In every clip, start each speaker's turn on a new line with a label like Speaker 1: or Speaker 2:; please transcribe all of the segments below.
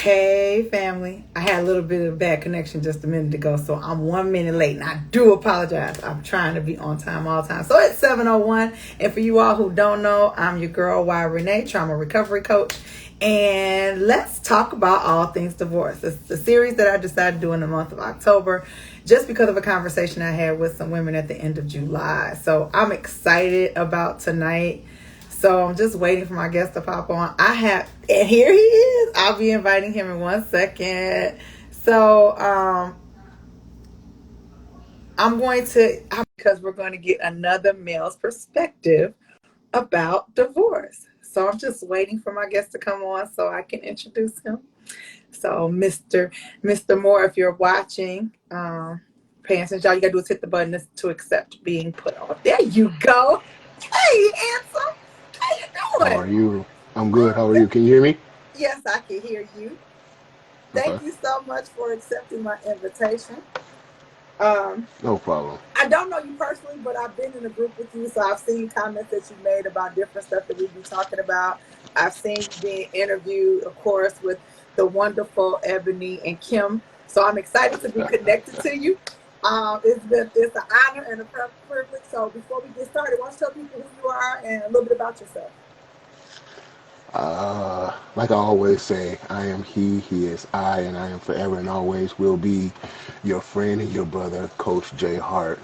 Speaker 1: Hey, family. I had a little bit of bad connection just a minute ago, so I'm 1 minute late, and I do apologize. I'm trying to be on time all the time. So it's 7:01, and for you all who don't know, I'm your girl, Y Renee, trauma recovery coach, and let's talk about all things divorce. It's the series that I decided to do in the month of October, just because of a conversation I had with some women at the end of July. So I'm excited about tonight. So I'm just waiting for my guest to pop on. And here he is. I'll be inviting him in 1 second. So because we're going to get another male's perspective about divorce. So I'm just waiting for my guest to come on so I can introduce him. So Mr. Moore, if you're watching, paying attention, all you gotta do is hit the button to accept being put on. There you go. Hey, handsome. How you doing?
Speaker 2: How are you? I'm good. How are you? Can you hear me?
Speaker 1: Yes, I can hear you.
Speaker 2: Okay.
Speaker 1: Thank you so much for accepting my invitation.
Speaker 2: No problem.
Speaker 1: I don't know you personally, but I've been in a group with you, so I've seen comments that you made about different stuff that we've been talking about. I've seen you being interviewed, of course, with the wonderful Ebony and Kim. So I'm excited to be connected to you. It's an honor and a privilege. So before we get started, why don't you tell people who you are and a little bit about yourself?
Speaker 2: Like I always say, I am he is I, and I am forever and always will be your friend and your brother, Coach Jay Hart.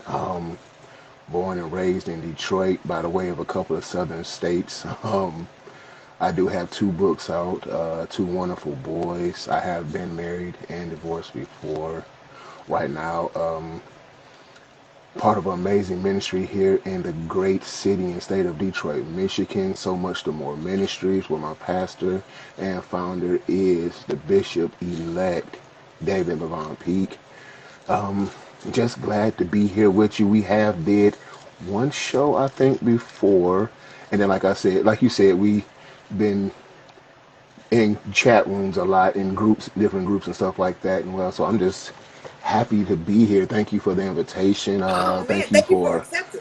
Speaker 2: Born and raised in Detroit by the way of a couple of southern states. I do have two books out, two wonderful boys. I have been married and divorced before. Right now, part of an amazing ministry here in the great city and state of Detroit, Michigan. So Much the More Ministries, where my pastor and founder is the Bishop-elect David Levon Peak. Just glad to be here with you. We have did one show, I think, before, and then like I said, like you said, we been in chat rooms a lot, in groups, different groups and stuff like that. And well, so I'm just happy to be here. Thank you for the invitation.
Speaker 1: Oh man,
Speaker 2: Thank you
Speaker 1: thank you for
Speaker 2: for
Speaker 1: accepting.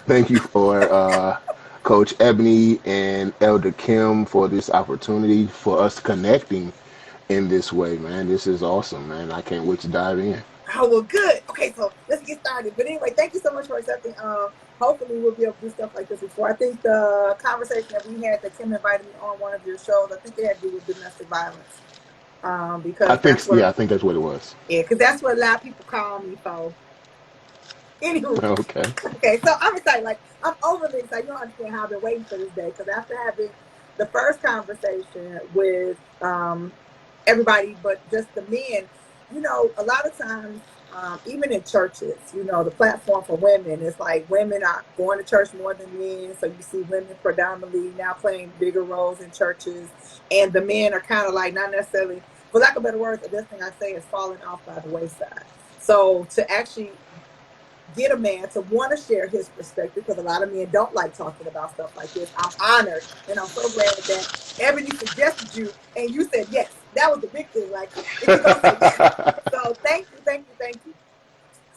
Speaker 2: thank you for Coach Ebony and Elder Kim for this opportunity for us connecting in this way, man. This is awesome, man. I can't wait to dive in.
Speaker 1: Oh, well, good. Okay, so let's get started. But anyway, thank you so much for accepting. Hopefully we'll be able to do stuff like this before. I think the conversation that we had that Kim invited me on one of your shows, I think it had to do with domestic violence.
Speaker 2: I
Speaker 1: Because
Speaker 2: think,
Speaker 1: that's
Speaker 2: yeah,
Speaker 1: what,
Speaker 2: I think that's what it was.
Speaker 1: yeah, because that's what a lot of people call me for. Anywho,
Speaker 2: Okay.
Speaker 1: okay, so I'm excited. Like, I'm overly excited. You don't understand how I've been waiting for this day. Because after having the first conversation with everybody, but just the men, a lot of times, even in churches, the platform for women is like women are going to church more than men. So you see women predominantly now playing bigger roles in churches. And the men are kind of like not necessarily, for lack of better words, the best thing I say is falling off by the wayside. So to actually get a man to want to share his perspective, because a lot of men don't like talking about stuff like this. I'm honored, and I'm so glad that Ebony suggested you, and you said yes. That was the big thing. Like, if you're gonna say yes, so thank you, thank you, thank you.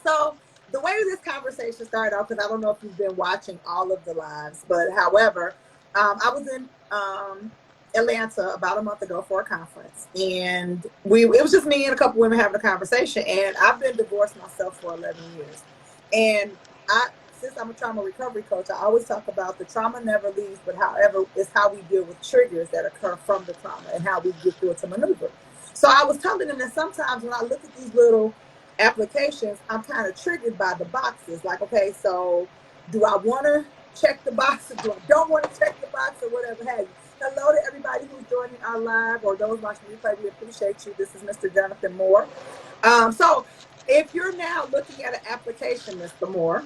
Speaker 1: So the way this conversation started off, because I don't know if you've been watching all of the lives, but however, I was in Atlanta about a month ago for a conference, and it was just me and a couple women having a conversation. And I've been divorced myself for 11 years. And since I'm a trauma recovery coach, I always talk about the trauma never leaves, but however, it's how we deal with triggers that occur from the trauma and how we get through it to maneuver. So I was telling them that sometimes when I look at these little applications, I'm kind of triggered by the boxes. Like, okay, so do I want to check the box, or do I don't want to check the box, or whatever have you? Hello to everybody who's joining our live or those watching replay. We appreciate you. This is Mr. Jonathan Moore. So if you're now looking at an application, Mr. Moore,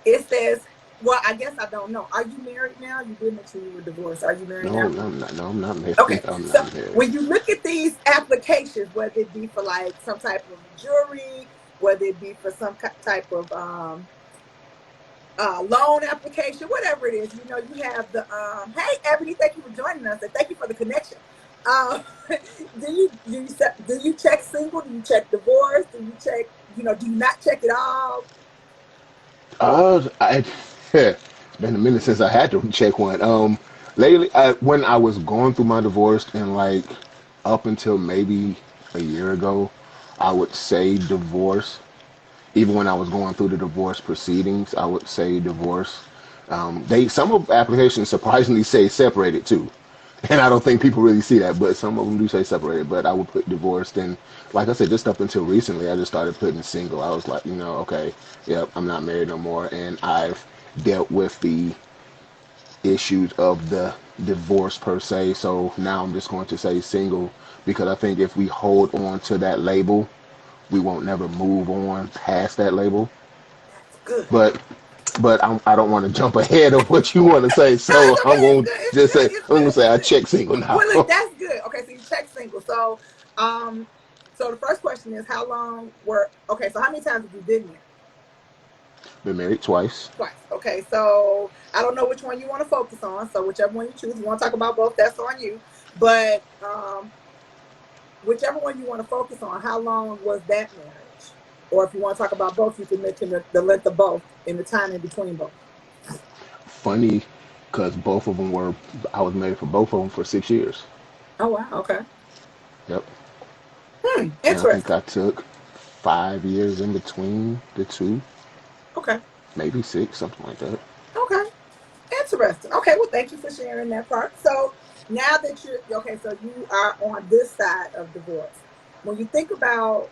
Speaker 1: it says, well, I guess I don't know. Are you married now? You did mention you were divorced. Are you married
Speaker 2: No,
Speaker 1: now?
Speaker 2: I'm not. No, I'm not married.
Speaker 1: Okay.
Speaker 2: I'm
Speaker 1: So
Speaker 2: not married.
Speaker 1: when you look at these applications, whether it be for like some type of jewelry, whether it be for some type of loan application, whatever it is, you have the hey Ebony, thank you for joining us and thank you for the connection. Um, do you check single? Do you check divorce? Do you check, do you not check it all?
Speaker 2: It's been a minute since I had to check one. Lately, when I was going through my divorce and like up until maybe a year ago, I would say divorce. Even when I was going through the divorce proceedings, I would say divorce. They some of applications surprisingly say separated too, and I don't think people really see that, but some of them do say separated. But I would put divorced, and like I said, just up until recently, I just started putting single. I was like, okay, yep, I'm not married no more, and I've dealt with the issues of the divorce per se. So now I'm just going to say single because I think if we hold on to that label, we won't never move on past that label.
Speaker 1: That's good.
Speaker 2: But I don't want to jump ahead of what you want to say,
Speaker 1: No, it's
Speaker 2: so
Speaker 1: okay.
Speaker 2: I'm
Speaker 1: It's
Speaker 2: going to
Speaker 1: good. It's
Speaker 2: just say
Speaker 1: good. It's good. It's
Speaker 2: I
Speaker 1: good.
Speaker 2: check single now.
Speaker 1: Well, look, that's good. Okay, so you check single. Um, so the first question is, how long were? Okay, so how many times have you been married?
Speaker 2: Been married twice.
Speaker 1: Twice. Okay, so I don't know which one you want to focus on. So whichever one you choose, you want to talk about both. That's on you. But whichever one you want to focus on, how long was that marriage? Or if you want to talk about both, you can mention the length of both and the time in between both.
Speaker 2: Funny, because both of them were I was married for both of them for 6 years.
Speaker 1: Oh wow. Okay.
Speaker 2: Yep, and I think
Speaker 1: Interesting.
Speaker 2: I took 5 years in between the two,
Speaker 1: Okay.
Speaker 2: maybe six, something like that.
Speaker 1: Okay. Interesting. Okay, well, thank you for sharing that part. So now that you're okay, so you are on this side of divorce. When you think about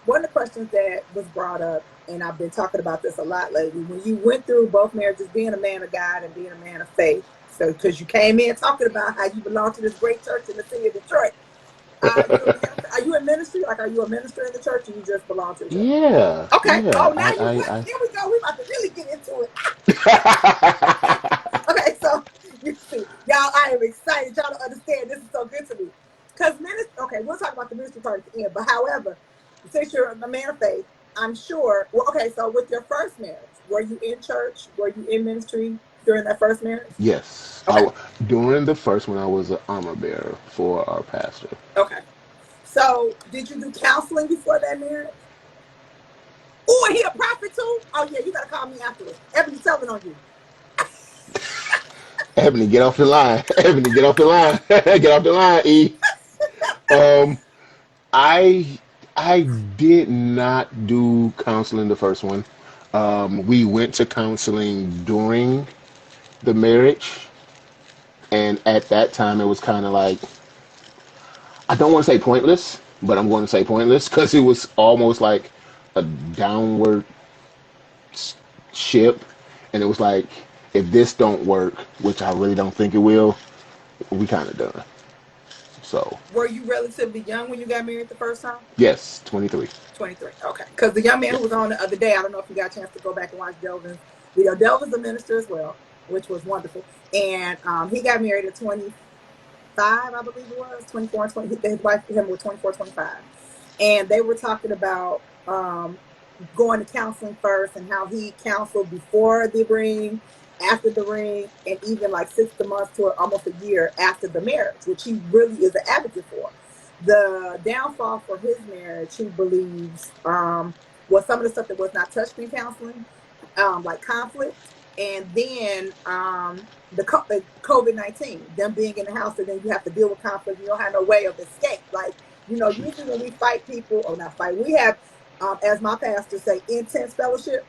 Speaker 1: one of the questions that was brought up, and I've been talking about this a lot lately, when you went through both marriages, being a man of God and being a man of faith, so because you came in talking about how you belong to this great church in the city of Detroit, you a man? Are you in ministry? Like, are you a minister in the church, or you just belong to the church?
Speaker 2: Yeah,
Speaker 1: Okay.
Speaker 2: yeah.
Speaker 1: Oh, now you what? Here we go. We about to really get into it. Okay, so you see, y'all, I am excited. Y'all don't understand. This is so good to me. Because ministry, okay, we'll talk about the ministry part at the end. But however, since you're a man of faith, I'm sure. Well, okay, so with your first marriage, were you in church? Were you in ministry during that first marriage?
Speaker 2: Yes,
Speaker 1: Okay,
Speaker 2: during the first one, I was an armor bearer for our pastor.
Speaker 1: okay. So did you do counseling before that marriage? Oh, he a prophet too? Oh yeah, you gotta call me afterwards. Ebony, telling on you.
Speaker 2: Ebony, get off the line. Ebony, get off the line. Get off the line, E. Um, I I did not do counseling the first one. We went to counseling during the marriage, and at that time, it was kind of like I don't want to say pointless, but I'm going to say pointless because it was almost like a downward ship, and it was like if this don't work, which I really don't think it will, we kind of done. So
Speaker 1: Were you relatively young when you got married the first time?
Speaker 2: yes, 23.
Speaker 1: 23. Okay. Because the young man
Speaker 2: Yep.
Speaker 1: who was on the other day, I don't know if you got a chance to go back and watch Delvin's video. Delvin's a minister as well, which was wonderful. And he got married at 25, I believe it was, 24 and 20. His wife and him were 24, 25. And they were talking about going to counseling first and how he counseled before the ring, after the ring, and even like 6 months to almost a year after the marriage, which he really is an advocate for. The downfall for his marriage, he believes, was some of the stuff that was not touched in counseling, like conflict, and then the COVID-19, them being in the house, and then you have to deal with conflict. You don't have no way of escape. Like, usually when we fight people, or not fight, we have, as my pastor say, intense fellowship.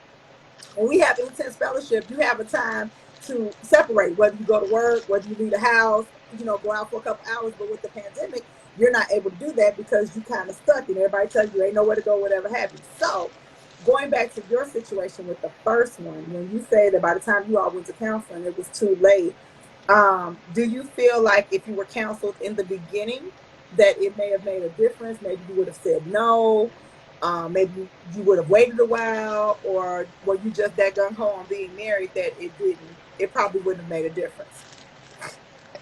Speaker 1: When we have intense fellowship, you have a time to separate, whether you go to work, whether you leave the house, go out for a couple hours. But with the pandemic, you're not able to do that because you kind of stuck and everybody tells you ain't nowhere to go, whatever have you. So going back to your situation with the first one, when you say that by the time you all went to counseling, it was too late, do you feel like if you were counseled in the beginning that it may have made a difference? Maybe you would have said no. Maybe you would have waited a while, or were you just that gung ho on being married that it didn't? It probably wouldn't have made a difference.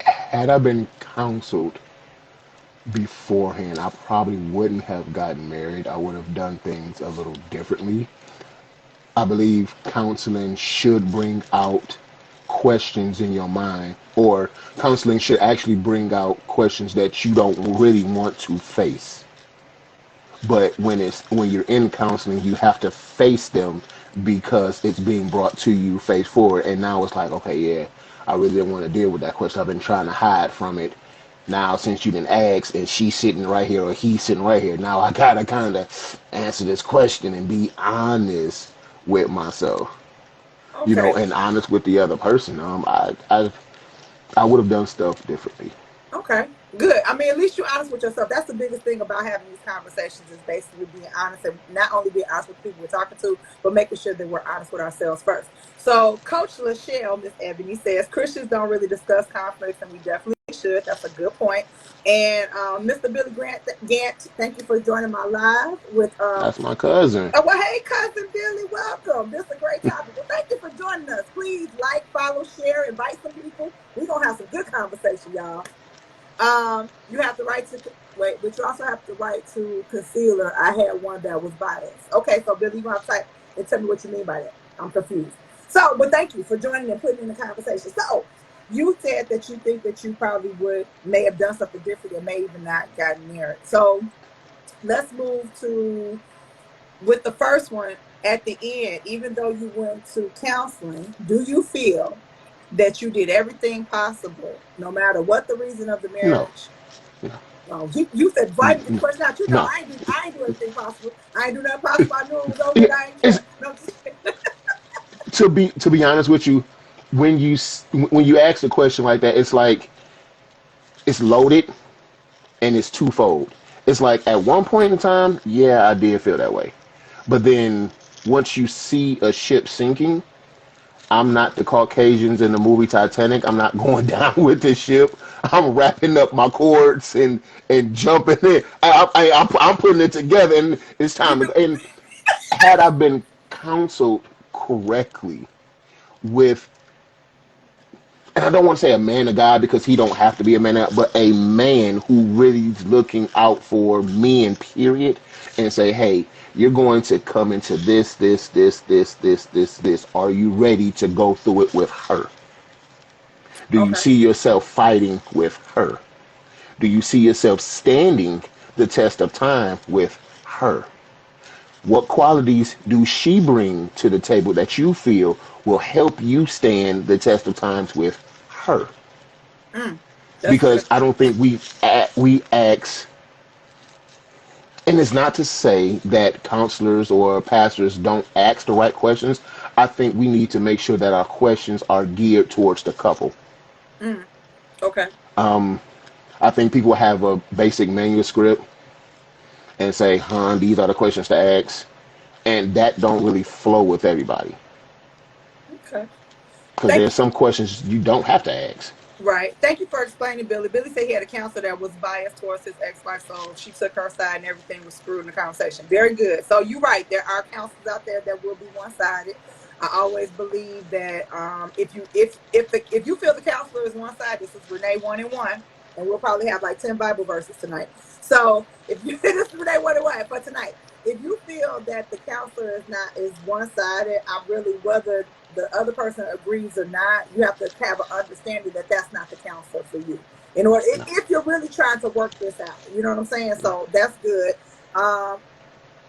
Speaker 2: Had I been counseled beforehand, I probably wouldn't have gotten married. I would have done things a little differently. I believe counseling should bring out questions in your mind, or counseling should actually bring out questions that you don't really want to face. But when you're in counseling, you have to face them because it's being brought to you face forward. And now it's like, okay, yeah, I really didn't want to deal with that question. I've been trying to hide from it. Now, since you didn't ask, and she's sitting right here or he's sitting right here, now I gotta kind of answer this question and be honest with myself,
Speaker 1: Okay.
Speaker 2: and honest with the other person. I would have done stuff differently.
Speaker 1: Okay, good. I mean, at least you're honest with yourself. That's the biggest thing about having these conversations is basically being honest, and not only being honest with the people we're talking to, but making sure that we're honest with ourselves first. So, Coach Lachelle, Miss Ebony says Christians don't really discuss conflicts, and we definitely should. That's a good point. And Mr. Billy Gant, thank you for joining my live with
Speaker 2: That's my cousin.
Speaker 1: oh, well, hey, cousin Billy, welcome. This is a great topic. Well, thank you for joining us. Please like, follow, share, invite some people. We're gonna have some good conversation, y'all. You have the right to wait, but you also have the right to concealer. I had one that was biased. Okay, so Billy, you gonna have to type and tell me what you mean by that. I'm confused. So, but thank you for joining and putting in the conversation. So, you said that you think that you probably may have done something different and may even not gotten married. So, let's move to with the first one at the end. Even though you went to counseling, do you feel that you did everything possible, no matter what the reason of the
Speaker 2: No,
Speaker 1: marriage?
Speaker 2: no,
Speaker 1: Oh, you said before I even get the
Speaker 2: no.
Speaker 1: question out,
Speaker 2: No.
Speaker 1: I ain't do anything possible. I ain't do nothing possible. I knew it was over. I ain't
Speaker 2: It's
Speaker 1: care. No,
Speaker 2: to be honest with you, when you ask a question like that, it's like it's loaded and it's twofold. It's like at one point in time, yeah, I did feel that way, but then once you see a ship sinking, I'm not the Caucasians in the movie Titanic. I'm not going down with the ship. I'm wrapping up my cords and jumping in. I'm putting it together, and it's
Speaker 1: you
Speaker 2: time to
Speaker 1: do.
Speaker 2: go. And had I been counseled correctly with, and I don't want to say a man of God because he don't have to be a man of God, but a man who really is looking out for men, period, and say, hey, you're going to come into this. Are you ready to go through it with her? Do you
Speaker 1: Okay.
Speaker 2: see yourself fighting with her? Do you see yourself standing the test of time with her? What qualities do she bring to the table that you feel will help you stand the test of times with her?
Speaker 1: Mm, that's good.
Speaker 2: Because I don't think we ask, and it's not to say that counselors or pastors don't ask the right questions. I think we need to make sure that our questions are geared towards the couple.
Speaker 1: Mm, okay.
Speaker 2: I think people have a basic manuscript and say, these are the questions to ask. And that don't really flow with everybody.
Speaker 1: Okay.
Speaker 2: Because
Speaker 1: Thank you
Speaker 2: there's
Speaker 1: for
Speaker 2: some questions you don't have to ask.
Speaker 1: right. Thank you for explaining, Billy. Billy said he had a counselor that was biased towards his ex-wife, so she took her side and everything was screwed in the conversation. Very good. So you're right. There are counselors out there that will be one-sided. I always believe that if you feel the counselor is one-sided, this is Renee 1 and 1, and we'll probably have like 10 Bible verses tonight. So if you this is Renee 1 and 1 for tonight. If you feel that the counselor is one-sided, I really whether the other person agrees or not, you have to have an understanding that that's not the counselor for you. In order,
Speaker 2: No,
Speaker 1: if you're really trying to work this out, you know what I'm saying.
Speaker 2: no.
Speaker 1: So that's good. Um,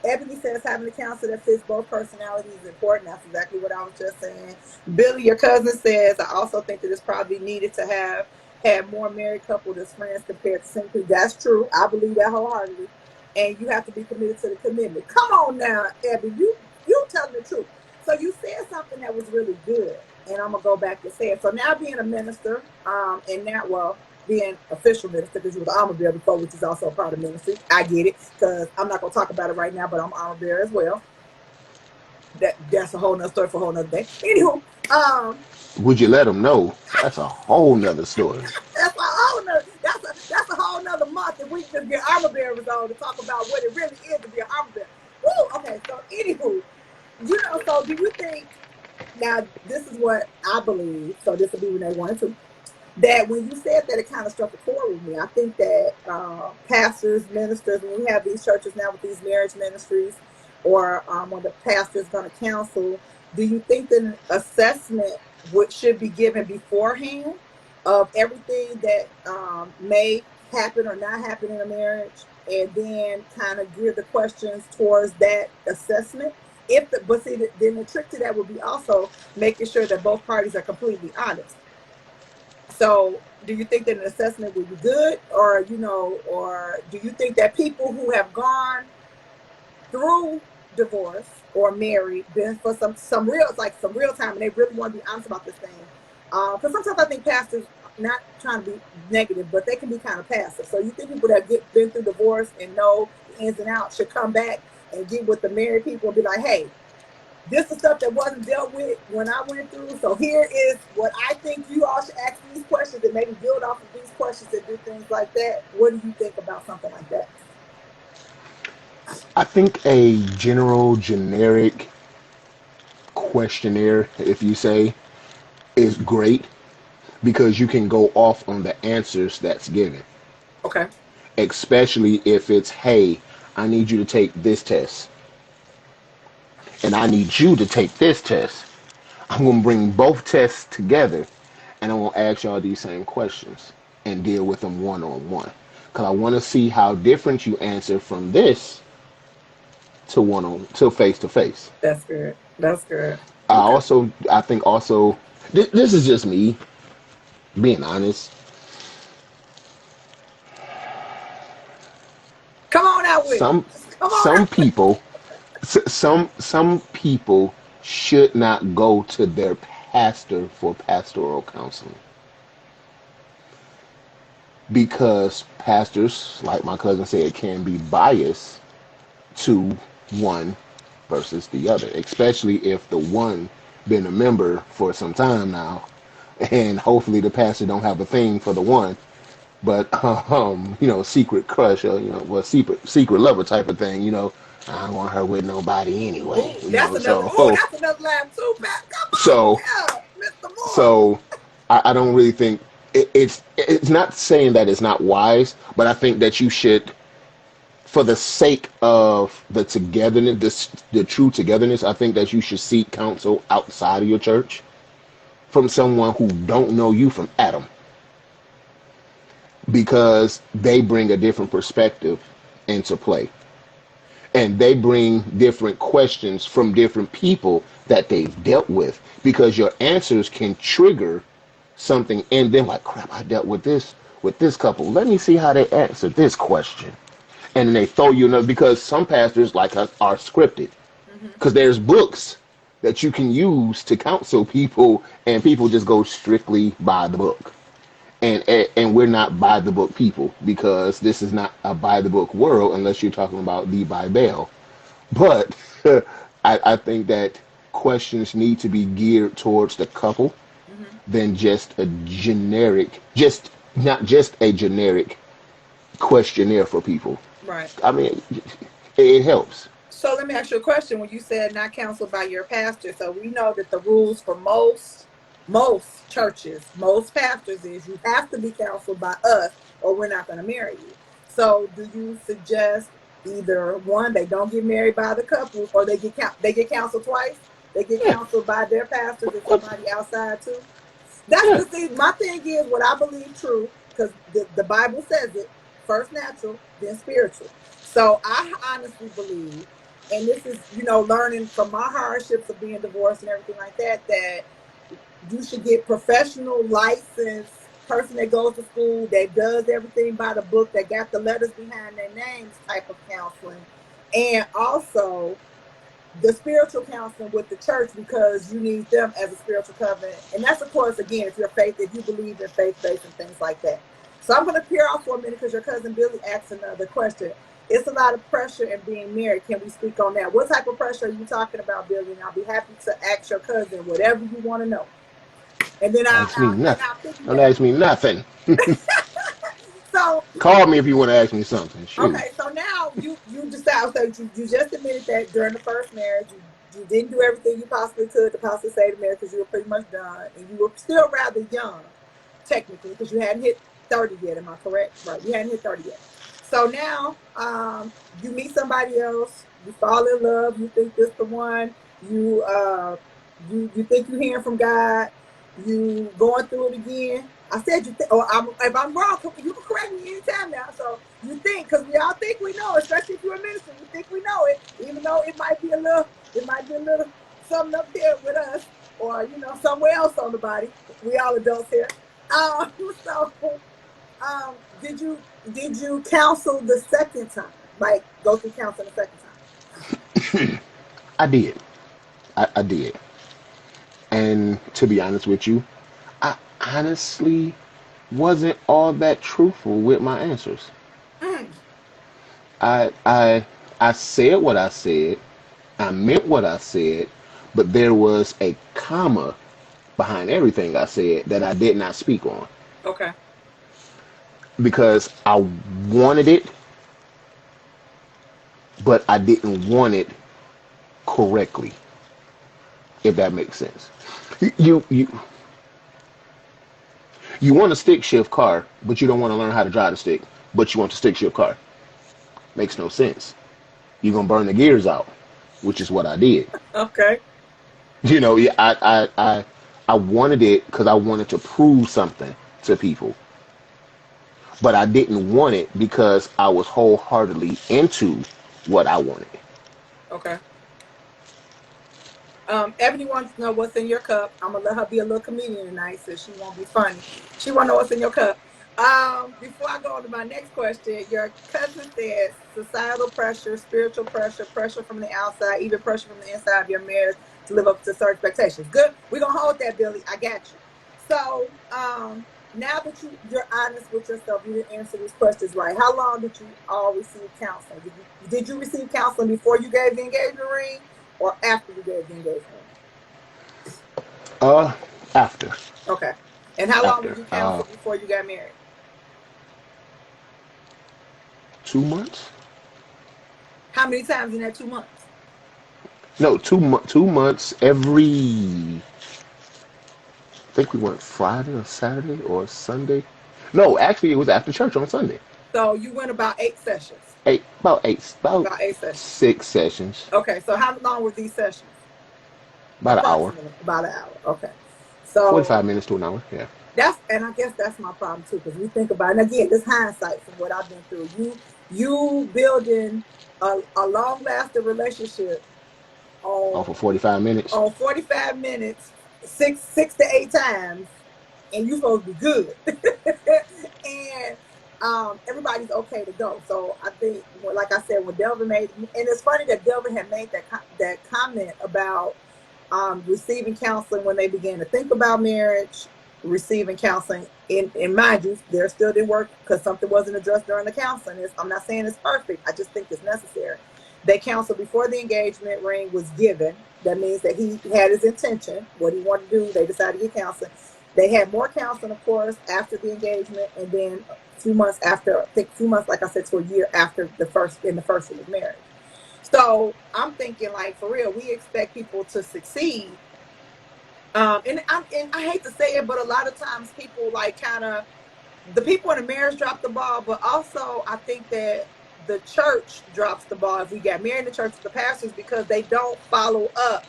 Speaker 1: Ebony says having a counselor that fits both personalities is important. That's exactly what I was just saying. Billy, your cousin, says I also think that it's probably needed to have had more married couples as friends compared to single. That's true. I believe that wholeheartedly. And you have to be committed to the commitment. Come on now, Ebony, you telling the truth. So you said something that was really good, and I'm gonna go back and say it. So now being a minister, and now being official minister because you was an armor bearer before, which is also a part of ministry. I get it because I'm not gonna talk about it right now, but I'm armor bearer as well. That's a whole nother story for a whole nother day. Anywho,
Speaker 2: Would you let them know? That's a whole nother story.
Speaker 1: that's a whole nother month that we just get armor bearers on to talk about what it really is to be an armor bearer. Woo! Okay, so anywho, so do you think now this is what I believe? So this will be when they wanted to that when you said that, it kind of struck a chord with me. I think that pastors, ministers, when we have these churches now with these marriage ministries, or when the pastor is going to counsel, do you think that an assessment should be given beforehand of everything that may happen or not happen in a marriage, and then kind of gear the questions towards that assessment? But see, then the trick to that would be also making sure that both parties are completely honest. So do you think that an assessment would be good, or or do you think that people who have gone through divorce or married, been for some real, like some real time, and they really want to be honest about this thing? Because sometimes I think pastors, not trying to be negative, but they can be kind of passive. So you think people that been through divorce and know the ins and outs should come back and get with the married people and be like, hey, this is stuff that wasn't dealt with when I went through. So here is what I think you all should ask these questions and maybe build off of these questions and do things like that. What do you think about something like that?
Speaker 2: I think a general generic questionnaire, if you say, is great because you can go off on the answers that's given.
Speaker 1: Okay.
Speaker 2: Especially if it's, hey, I need you to take this test and I need you to take this test. I'm going to bring both tests together and I'm going to ask y'all these same questions and deal with them one on one. Because I want to see how different you answer from this to one on to face to face.
Speaker 1: That's good. That's good. Okay.
Speaker 2: I think also, this is just me being honest.
Speaker 1: Come on out with it.
Speaker 2: Some
Speaker 1: Just come on
Speaker 2: some
Speaker 1: out with it.
Speaker 2: people some people should not go to their pastor for pastoral counseling because pastors, like my cousin said, can be biased to one versus the other, especially if the one been a member for some time now, and hopefully the pastor don't have a thing for the one, but secret crush or well, secret lover type of thing. I don't want her with nobody anyway.
Speaker 1: Ooh, that's another. Ooh, that's another laugh too, Pat. Come on,
Speaker 2: So
Speaker 1: yeah, Mr. Moore.
Speaker 2: so I don't really think it's not saying that it's not wise, but I think that you should, for the sake of the togetherness, the true togetherness, I think that you should seek counsel outside of your church from someone who don't know you from Adam, because they bring a different perspective into play. And they bring different questions from different people that they've dealt with, because your answers can trigger something in them like, crap, I dealt with this couple. Let me see how they answer this question. And then they throw you another, because some pastors like us are scripted.
Speaker 1: Mm-hmm.
Speaker 2: Because there's books that you can use to counsel people, and people just go strictly by the book. And we're not by the book people, because this is not a by the book world unless you're talking about the Bible. But I think that questions need to be geared towards the couple
Speaker 1: Mm-hmm.
Speaker 2: than just a generic, just not just a generic questionnaire for people.
Speaker 1: Right.
Speaker 2: I mean, it helps.
Speaker 1: So let me ask you a question. When you said not counseled by your pastor, so we know that the rules for most churches, most pastors is you have to be counseled by us, or we're not going to marry you. So do you suggest either one, they don't get married by the couple, or they get counseled twice? They get
Speaker 2: Yeah.
Speaker 1: counseled by their pastors and
Speaker 2: What?
Speaker 1: somebody outside too. That's
Speaker 2: Yeah.
Speaker 1: the thing. My thing is what I believe true, because the Bible says it: first natural, then spiritual. So I honestly believe, and this is learning from my hardships of being divorced and everything like that, that you should get professional license person that goes to school, that does everything by the book, that got the letters behind their names type of counseling, and also the spiritual counseling with the church, because you need them as a spiritual covenant. And that's, of course, again, if you believe in faith-based and things like that. So I'm going to peer off for a minute because your cousin Billy asked another question. It's a lot of pressure in being married. Can we speak on that? What type of pressure are you talking about, Billy? And I'll be happy to ask your cousin whatever you want to know. And then
Speaker 2: Ask me nothing.
Speaker 1: I'll
Speaker 2: Don't
Speaker 1: piggyback
Speaker 2: ask
Speaker 1: on
Speaker 2: me
Speaker 1: that.
Speaker 2: nothing.
Speaker 1: So
Speaker 2: Call me if you want to ask me something. Shoot.
Speaker 1: okay, so now you decide. So you just admitted that during the first marriage you didn't do everything you possibly could to possibly save the marriage because you were pretty much done, and you were still rather young, technically, because you hadn't hit 30 yet. Am I correct? Right, you hadn't hit 30 yet. So now, you meet somebody else, you fall in love, you think this the one, you think you're hearing from God, you going through it again. I said or if I'm wrong, you can correct me anytime now. So you think, because we all think we know, especially if you're a minister, we think we know it, even though it might be a little something up there with us, or somewhere else on the body. We all adults here. Did you counsel the second time? Like go through counseling the second time?
Speaker 2: I did. I did. And to be honest with you, I honestly wasn't all that truthful with my answers.
Speaker 1: Mm,
Speaker 2: I I I said what I said. I meant what I said, but there was a comma behind everything I said that I did not speak on
Speaker 1: okay.
Speaker 2: because I wanted it, but I didn't want it correctly. If that makes sense. You you want a stick shift car, but you don't want to learn how to drive the stick, but you want the stick shift car. Makes no sense. You're gonna burn the gears out, which is what I did.
Speaker 1: Okay.
Speaker 2: Yeah, I wanted it because I wanted to prove something to people, but I didn't want it because I was wholeheartedly into what I wanted.
Speaker 1: Okay. Ebony wants to know what's in your cup. I'm gonna let her be a little comedian tonight, so she won't be funny. She wanna know what's in your cup. Before I go on to my next question, your cousin says societal pressure, spiritual pressure, pressure from the outside, even pressure from the inside of your marriage to live up to certain expectations. Good. We're gonna hold that, Billy. I got you. So, now that you're honest with yourself, you didn't answer these questions right. How long did you all receive counseling? Did you receive counseling before you gave the engagement ring? Or after you gave the engagement ring?
Speaker 2: Uh, after,
Speaker 1: Okay. And how long did
Speaker 2: after,
Speaker 1: you counsel before you got married?
Speaker 2: 2 months.
Speaker 1: How many times in that 2 months?
Speaker 2: No, 2 months every. I think we went Friday or Saturday or Sunday. No, actually, it was after church on Sunday.
Speaker 1: So you went about 8 sessions.
Speaker 2: About
Speaker 1: About 8 sessions.
Speaker 2: 6 sessions,
Speaker 1: Okay. So how long were these sessions?
Speaker 2: about an hour,
Speaker 1: Approximately about an hour. Okay. So
Speaker 2: 45 minutes to an hour. Yeah.
Speaker 1: and I guess that's my problem too, because we think about it, and again, this hindsight from what I've been through. You building a long lasting relationship
Speaker 2: Off
Speaker 1: on
Speaker 2: of 45 minutes.
Speaker 1: 45 minutes, six to eight times, and you supposed to be good. And everybody's okay to go. So I think, like I said, when Delvin made, and it's funny that Delvin had made that comment about receiving counseling when they began to think about marriage, receiving counseling. In mind you, there still didn't work because something wasn't addressed during the counseling. I'm not saying it's perfect. I just think it's necessary. They counseled before the engagement ring was given. That means that he had his intention, what he wanted to do. They decided to get counseling. They had more counseling, of course, after the engagement, and then a few months after, I think a few months, like I said, to a year after in the first year of marriage. So I'm thinking, like, for real, we expect people to succeed. And I hate to say it, but a lot of times people like kind of the people in the marriage drop the ball, but also I think that the church drops the ball if we got married in the church, the pastors, because they don't follow up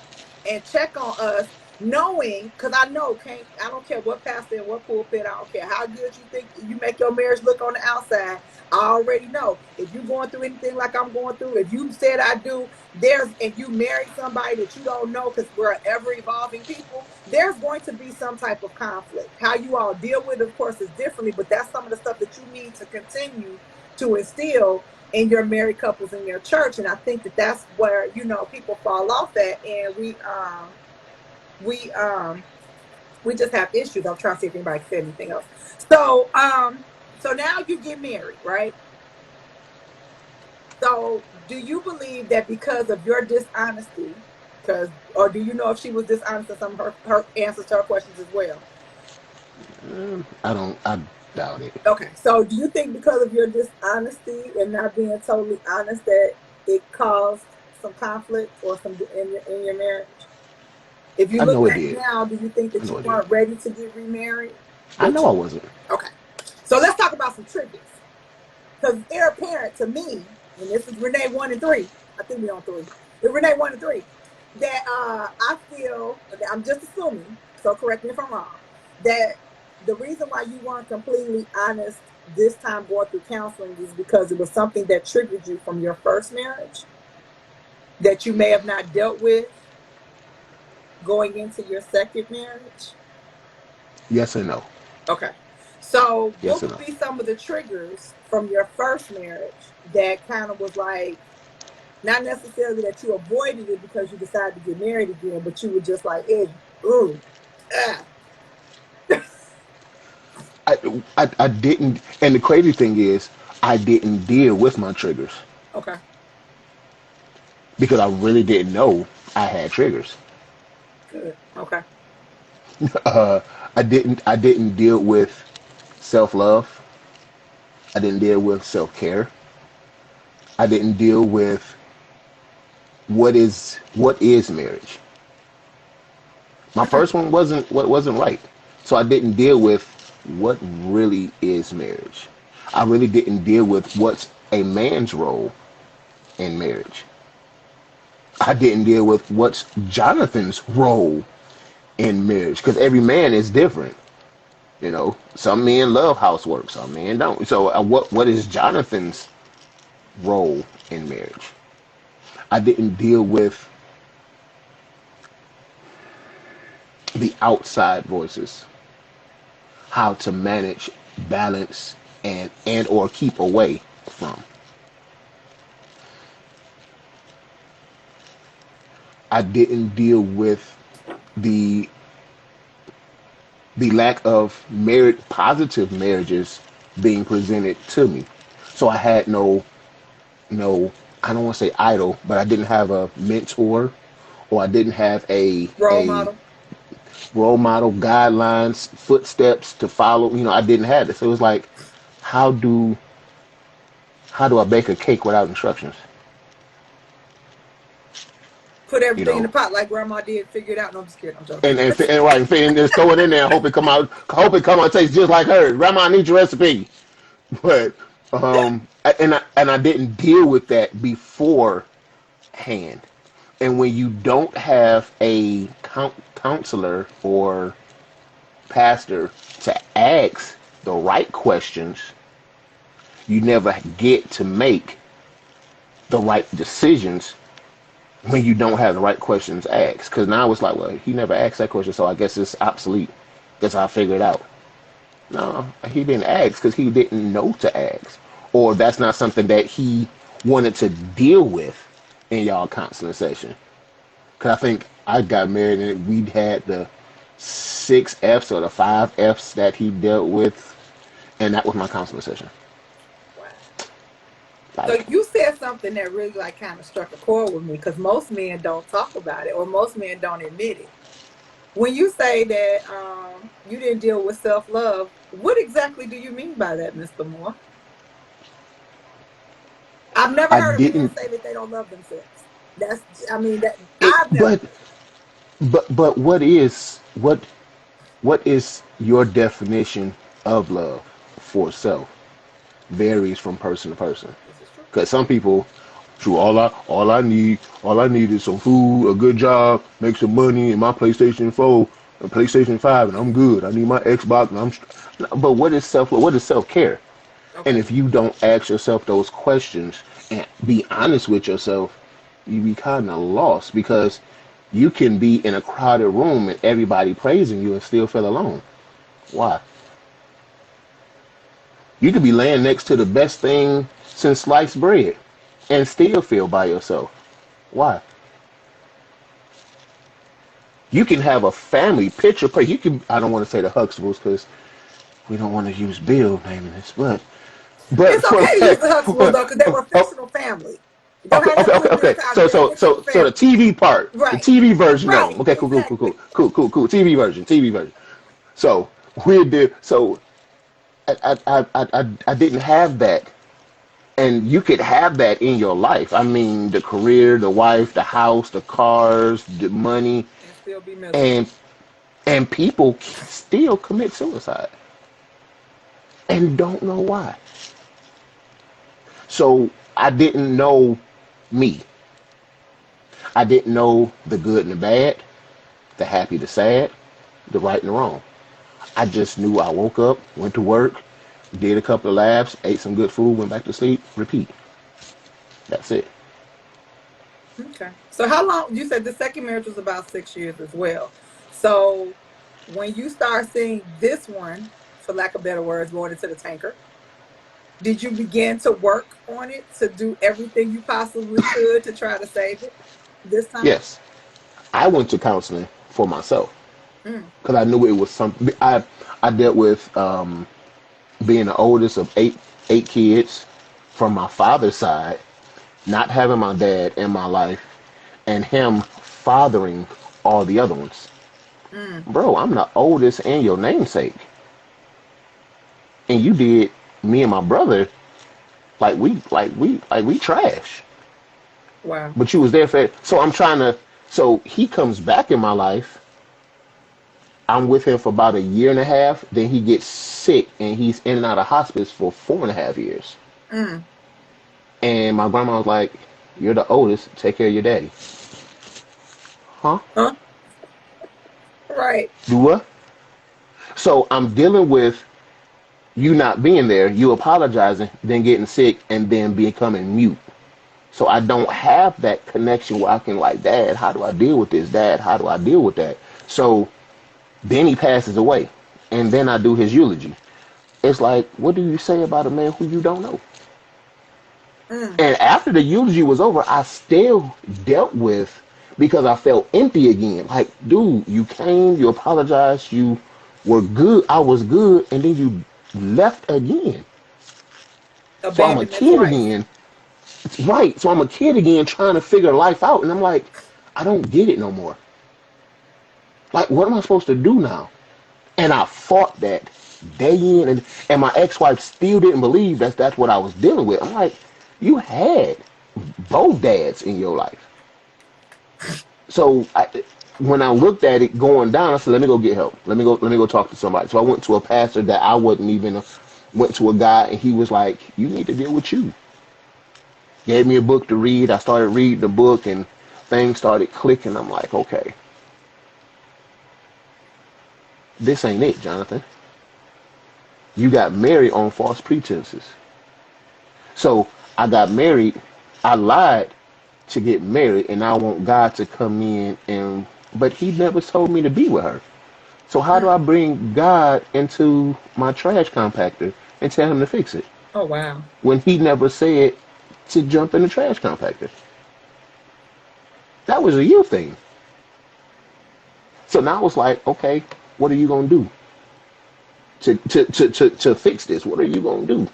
Speaker 1: and check on us, knowing, because I don't care what pastor and what pulpit, I don't care how good you think you make your marriage look on the outside. I already know if you're going through anything like I'm going through, if you said I do, and you married somebody that you don't know, because we're ever evolving people, there's going to be some type of conflict. How you all deal with it, of course, is differently, but that's some of the stuff that you need to continue to instill in your married couples in your church. And I think that that's where, people fall off at, and we we just have issues. I'm trying to see if anybody can say anything else. So now you get married, right? So do you believe that because of your dishonesty, or do you know if she was dishonest in some of her answers to her questions as well?
Speaker 2: I don't. I doubt it.
Speaker 1: Okay, so do you think because of your dishonesty and not being totally honest that it caused some conflict or some in your marriage? If you
Speaker 2: I
Speaker 1: look
Speaker 2: know it
Speaker 1: back
Speaker 2: did.
Speaker 1: now, do you think
Speaker 2: I
Speaker 1: that
Speaker 2: know
Speaker 1: you
Speaker 2: it did.
Speaker 1: weren't ready to get remarried?
Speaker 2: I
Speaker 1: That
Speaker 2: know I
Speaker 1: you
Speaker 2: wasn't.
Speaker 1: Okay. So let's talk about some triggers. Because it's heir apparent to me, and this is Renee 1 and 3. I think we're on 3. It's Renee 1 and 3. That I feel, I'm just assuming, so correct me if I'm wrong, that the reason why you weren't completely honest this time going through counseling is because it was something that triggered you from your first marriage that you may have not dealt with going into your second marriage.
Speaker 2: Yes and no.
Speaker 1: Okay. So,
Speaker 2: Yes
Speaker 1: what
Speaker 2: or
Speaker 1: would
Speaker 2: no?
Speaker 1: be some of the triggers from your first marriage that kind of was like, not necessarily that you avoided it because you decided to get married again, but you were just like, ooh, ah.
Speaker 2: I didn't, and the crazy thing is, I didn't deal with my triggers
Speaker 1: Okay,
Speaker 2: because I really didn't know I had triggers.
Speaker 1: good. Okay,
Speaker 2: Uh, I didn't deal with self love. I didn't deal with self care. I didn't deal with what is marriage. My
Speaker 1: okay,
Speaker 2: first one wasn't right, so I didn't deal with what really is marriage. I really didn't deal with what's a man's role in marriage. I didn't deal with what's Jonathan's role in marriage because every man is different. Some men love housework, some men don't. So, what is Jonathan's role in marriage? I didn't deal with the outside voices, how to manage, balance, and or keep away from. I didn't deal with the the lack of positive marriages being presented to me. So I had no, I don't want to say idol, but I didn't have a mentor, or I didn't have
Speaker 1: role
Speaker 2: a
Speaker 1: model.
Speaker 2: role model, guidelines, footsteps to follow. I didn't have it. So it was like, how do how do I bake a cake without instructions?
Speaker 1: Put
Speaker 2: You
Speaker 1: everything in the
Speaker 2: know,
Speaker 1: pot like grandma did. Figure it out. No, I'm just kidding. I'm joking.
Speaker 2: and right, and just throw it in there and hope it come out and taste just like hers. Grandma, I need your recipe. But and I didn't deal with that beforehand. And when you don't have a counselor or pastor to ask the right questions, you never get to make the right decisions when you don't have the right questions asked. Because now it's like, well, he never asked that question, so I guess it's obsolete. Guess I'll figure it out. No, he didn't ask because he didn't know to ask, or that's not something that he wanted to deal with in y'all counseling session. Because I think I got married and we had the 6 F's or the 5 F's that he dealt with, and that was my counseling session.
Speaker 1: Wow. So
Speaker 2: Like,
Speaker 1: you said something that really like kind of struck a chord with me because most men don't talk about it or most men don't admit it. When you say that you didn't deal with self love, what exactly do you mean by that, Mr. Moore? I've never
Speaker 2: I
Speaker 1: heard a man
Speaker 2: didn't.
Speaker 1: say that they don't love themselves. That's, I mean, that
Speaker 2: It,
Speaker 1: I've never
Speaker 2: but
Speaker 1: heard it.
Speaker 2: but what is your definition of love for self? Varies from person to person.
Speaker 1: This is true.
Speaker 2: Because some people, true, all I need is some food, a good job, make some money, and my PlayStation 4 and PlayStation 5, and I'm good. I need my Xbox, and But what is self? What is self care? And
Speaker 1: Okay.
Speaker 2: if you don't ask yourself those questions and be honest with yourself, you be kind of lost because you can be in a crowded room and everybody praising you and still feel alone. Why? You could be laying next to the best thing since sliced bread and still feel by yourself. Why? You can have a family picture. You can. I don't want to say the Huxtables because we don't want to use Bill naming this, but
Speaker 1: It's
Speaker 2: for
Speaker 1: okay to use the Huxtables
Speaker 2: for
Speaker 1: though, because they were
Speaker 2: oh,
Speaker 1: fictional family. It don't
Speaker 2: okay,
Speaker 1: have
Speaker 2: okay,
Speaker 1: nothing to
Speaker 2: okay,
Speaker 1: do with real
Speaker 2: okay.
Speaker 1: cause.
Speaker 2: So
Speaker 1: They're a
Speaker 2: so
Speaker 1: fictional
Speaker 2: so so the
Speaker 1: family.
Speaker 2: TV part, the
Speaker 1: Right.
Speaker 2: TV version of them.
Speaker 1: Right.
Speaker 2: Okay, cool, cool, cool,
Speaker 1: Exactly.
Speaker 2: cool, cool, cool, cool. TV version, TV version. So we did. So I didn't have that, and you could have that in your life. I mean, the career, the wife, the house, the cars, the money,
Speaker 1: And still be miserable.
Speaker 2: and and people still commit suicide and don't know why. So I didn't know me. I didn't know the good and the bad, the happy, the sad, the right and the wrong. I just knew I woke up, went to work, did a couple of laps, ate some good food, went back to sleep, repeat. That's it.
Speaker 1: Okay. So how long you said the second marriage was about 6 years as well. So when you start seeing this one for lack of better words, going into the tanker. Did you begin to work on it to do everything you possibly could to try to save it this time?
Speaker 2: Yes, I went to counseling for myself
Speaker 1: Mm,
Speaker 2: because I knew it was something. I dealt with being the oldest of eight kids from my father's side, not having my dad in my life, and him fathering all the other ones.
Speaker 1: mm.
Speaker 2: Bro, I'm the oldest and your namesake, and you did me and my brother like we trash.
Speaker 1: Wow.
Speaker 2: But you was there for it. So I'm trying to. So he comes back in my life. I'm with him for about a year and a half. Then he gets sick and he's in and out of hospice for 4.5 years.
Speaker 1: Mm.
Speaker 2: And my grandma was like, "You're the oldest. Take care of your daddy." Huh?
Speaker 1: Huh? Right.
Speaker 2: Do what? So I'm dealing with you not being there, you apologizing, then getting sick, and then becoming mute. So I don't have that connection where I can like, Dad, how do I deal with this? Dad, how do I deal with that? So then he passes away, and then I do his eulogy. It's like, what do you say about a man who you don't know?
Speaker 1: Mm.
Speaker 2: And after the eulogy was over, I still dealt with because I felt empty again. Like, dude, you came, you apologized, you were good, I was good, and then you left again. So I'm a
Speaker 1: Abandonment
Speaker 2: kid
Speaker 1: twice.
Speaker 2: again. Right. So I'm a kid again trying to figure life out. And I'm like, I don't get it no more. Like, what am I supposed to do now? And I fought that day in, and my ex-wife still didn't believe that's what I was dealing with. I'm like, you had both dads in your life. So when I looked at it going down, I said, let me go get help. Let me go talk to somebody. So I went to a pastor that I wasn't even, went to a guy, and he was like, you need to deal with you. Gave me a book to read. I started reading the book, and things started clicking. I'm like, okay, this ain't it, Jonathan. You got married on false pretenses. So I got married. I lied to get married, and I want God to come in but he never told me to be with her. So how do
Speaker 1: Mm.
Speaker 2: I bring God into my trash compactor and tell him to fix it
Speaker 1: Oh, wow.
Speaker 2: when he never said to jump in the trash compactor? That was a you thing. So now it's like, okay, what are you gonna do to fix this? What are you gonna do?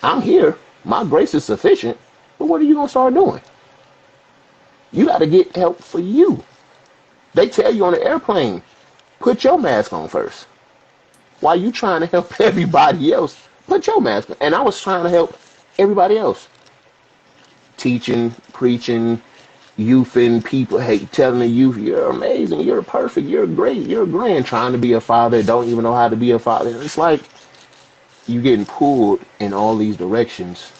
Speaker 2: I'm here. My grace is sufficient. But what are you gonna start doing? You got to get help for you. They tell you on the airplane, put your mask on first. While you trying to help everybody else, put your mask on. And I was trying to help everybody else. Teaching, preaching, youth and people, hey, telling the youth, you're amazing, you're perfect, you're great, you're grand, trying to be a father, don't even know how to be a father. It's like you getting pulled in all these directions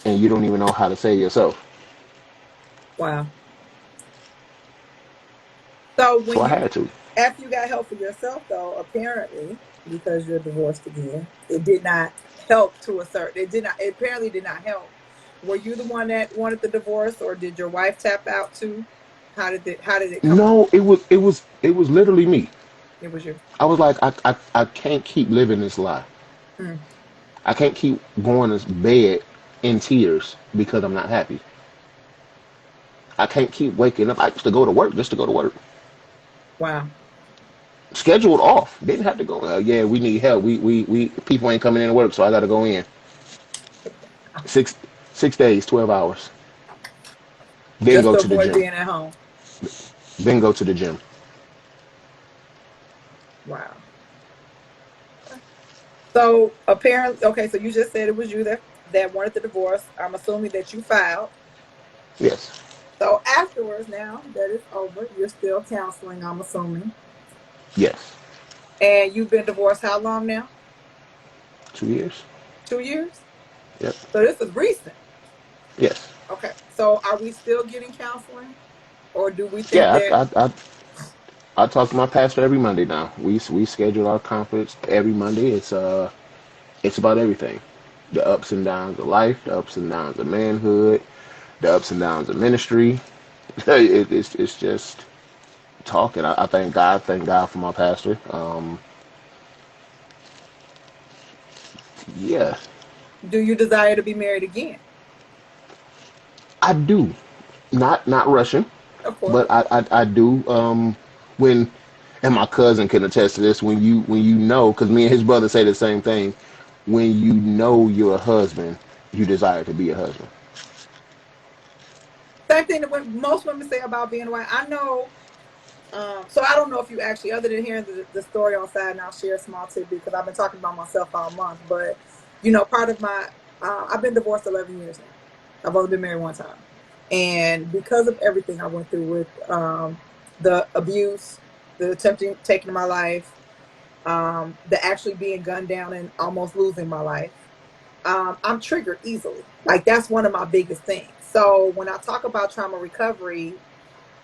Speaker 2: and you don't even know how to save yourself.
Speaker 1: Wow. So
Speaker 2: So
Speaker 1: when
Speaker 2: I
Speaker 1: you,
Speaker 2: had to.
Speaker 1: after you got help for yourself, though, apparently, because you're divorced again, it did not help to a certain, it apparently did not help. Were you the one that wanted the divorce, or did your wife tap out too? How did it come up?
Speaker 2: No, it was literally me.
Speaker 1: It was you.
Speaker 2: I was like, I can't keep living this lie.
Speaker 1: Mm.
Speaker 2: I can't keep going to bed in tears because I'm not happy. I can't keep waking up. I used to go to work just to go to work.
Speaker 1: Wow.
Speaker 2: Scheduled off. Didn't have to go. Yeah, we need help. We people ain't coming in to work, so I got to go in. Six 6 days, 12 hours. Then
Speaker 1: Just
Speaker 2: go
Speaker 1: to
Speaker 2: to the
Speaker 1: avoid
Speaker 2: gym.
Speaker 1: being at home.
Speaker 2: Then go to the gym.
Speaker 1: Wow. So apparently, okay. So you just said it was you that wanted the divorce. I'm assuming that you filed.
Speaker 2: Yes.
Speaker 1: So afterwards, now that it's over, you're still counseling. I'm assuming.
Speaker 2: Yes.
Speaker 1: And you've been divorced how long now?
Speaker 2: 2 years.
Speaker 1: 2 years?
Speaker 2: Yep.
Speaker 1: So this is recent.
Speaker 2: Yes.
Speaker 1: Okay. So are we still getting counseling? Or do we think
Speaker 2: Yeah.
Speaker 1: that,
Speaker 2: I talk to my pastor every Monday now. We schedule our conference every Monday. It's about everything. The ups and downs of life, the ups and downs of manhood, the ups and downs of ministry. It's just talking. I thank God for my pastor. Yes,
Speaker 1: Do you desire to be married again?
Speaker 2: I do. Not Russian,
Speaker 1: Of course.
Speaker 2: but I do. When and my cousin can attest to this. When you know, because me and his brother say the same thing. When you know you're a husband, you desire to be a husband.
Speaker 1: Same thing that most women say about being white. I know. So I don't know if you actually, other than hearing the story on side, and I'll share a small tidbit because I've been talking about myself all month. But part of my, I've been divorced 11 years now. I've only been married one time, and because of everything I went through with the abuse, the attempting taking my life, the actually being gunned down and almost losing my life, I'm triggered easily. Like that's one of my biggest things. So when I talk about trauma recovery,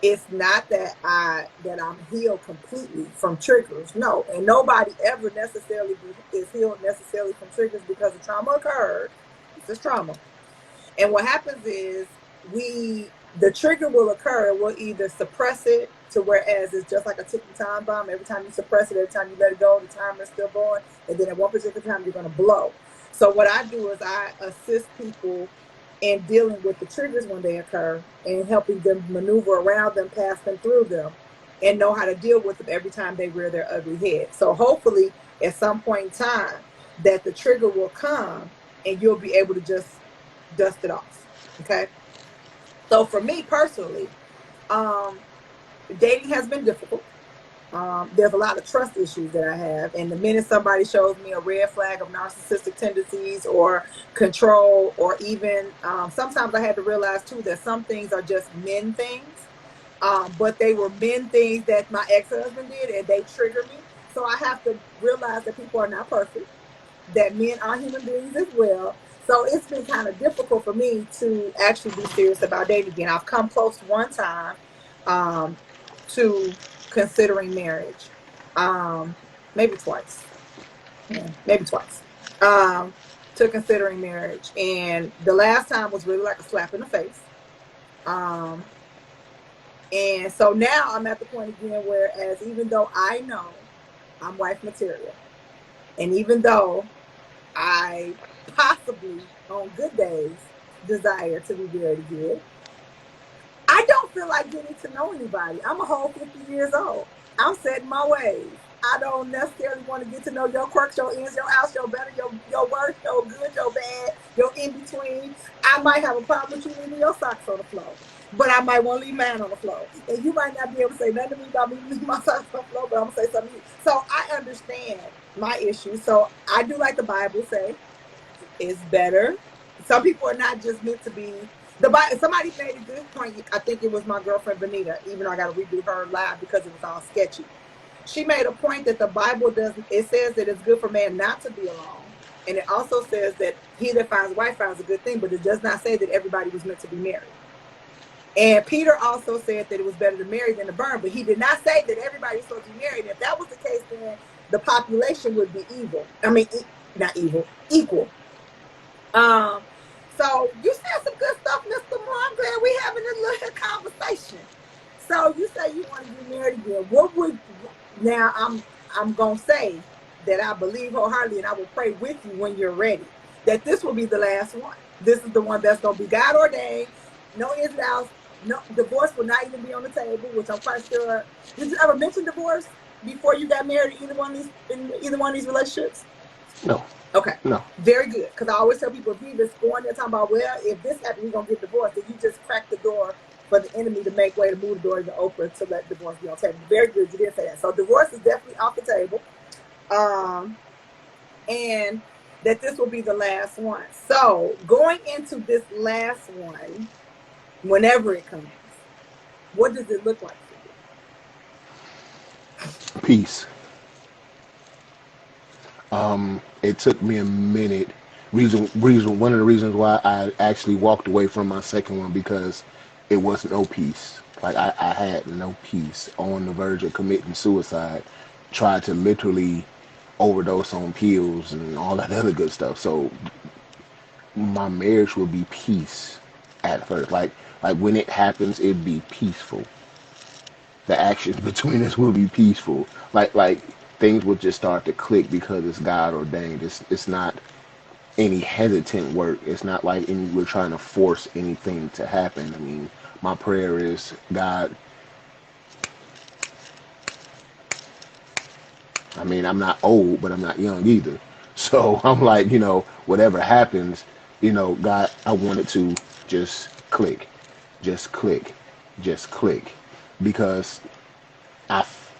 Speaker 1: it's not that I'm healed completely from triggers. No, and nobody ever necessarily is healed necessarily from triggers because the trauma occurred. It's just trauma. And what happens is the trigger will occur. We'll either suppress it to whereas it's just like a ticking time bomb. Every time you suppress it, every time you let it go, the timer is still going. And then at one particular time, you're going to blow. So what I do is I assist people in dealing with the triggers when they occur and helping them maneuver around them, pass them through them, and know how to deal with them every time they rear their ugly head. So hopefully at some point in time that the trigger will come and you'll be able to just dust it off. Okay. So for me personally, um, dating has been difficult. There's a lot of trust issues that I have. And the minute somebody shows me a red flag of narcissistic tendencies or control, or even sometimes I had to realize too that some things are just men things. But they were men things that my ex husband did and they trigger me. So I have to realize that people are not perfect, that men are human beings as well. So it's been kind of difficult for me to actually be serious about dating again. I've come close one time um, to considering marriage, um, maybe twice. Yeah, maybe twice. Um, to considering marriage, and the last time was really like a slap in the face. Um, and so now I'm at the point again where, as even though I know I'm wife material, and even though I possibly, on good days, desire to be married again, I don't feel like getting to know anybody. I'm a whole 50 years old. I'm set in my ways. I don't necessarily want to get to know your quirks, your ins, your outs, your better, your worst, your good, your bad, your in between. I might have a problem with you leaving your socks on the floor, but I might want to leave mine on the floor. And you might not be able to say nothing to me about me leaving my socks on the floor, but I'm going to say something to you. So I understand my issues. So I do like the Bible say, is better. Some people are not just meant to be. Somebody made a good point. I think it was my girlfriend Benita. Even though I got to redo her live because it was all sketchy. She made a point that the Bible doesn't. It says that it's good for man not to be alone, and it also says that he that finds a wife finds a good thing. But it does not say that everybody was meant to be married. And Peter also said that it was better to marry than to burn, but he did not say that everybody was supposed to be married. If that was the case, then the population would be evil. I mean, not evil, equal. Um, so you said some good stuff, Mr. Moore. I'm glad we're having this little conversation. So you say you want to get married again. What would now I'm gonna say that I believe wholeheartedly and I will pray with you when you're ready. That this will be the last one. This is the one that's gonna be God ordained, no ins and outs, no divorce will not even be on the table, which I'm quite sure. Did you ever mention divorce before you got married in either one of these relationships?
Speaker 2: No,
Speaker 1: Okay.
Speaker 2: no,
Speaker 1: Very good. Because I always tell people if you just go in there talking about, well, if this happens, we're going to get divorced, then you just crack the door for the enemy to make way to move the door even open to let divorce be on the table. Very good. You didn't say that. So divorce is definitely off the table. Um, and that this will be the last one. So going into this last one, whenever it comes, what does it look like for you?
Speaker 2: peace. It took me a minute. One of the reasons why I actually walked away from my second one because it was no peace. Like I had no peace on the verge of committing suicide. Tried to literally overdose on pills and all that other good stuff. So my marriage will be peace at first. Like when it happens, it'd be peaceful. The actions between us will be peaceful. Like things will just start to click because it's God ordained. It's not any hesitant work. It's not like we're trying to force anything to happen. I mean, my prayer is, God, I mean, I'm not old, but I'm not young either. So I'm like, whatever happens, God, I want it to just click, just click, just click. Because I've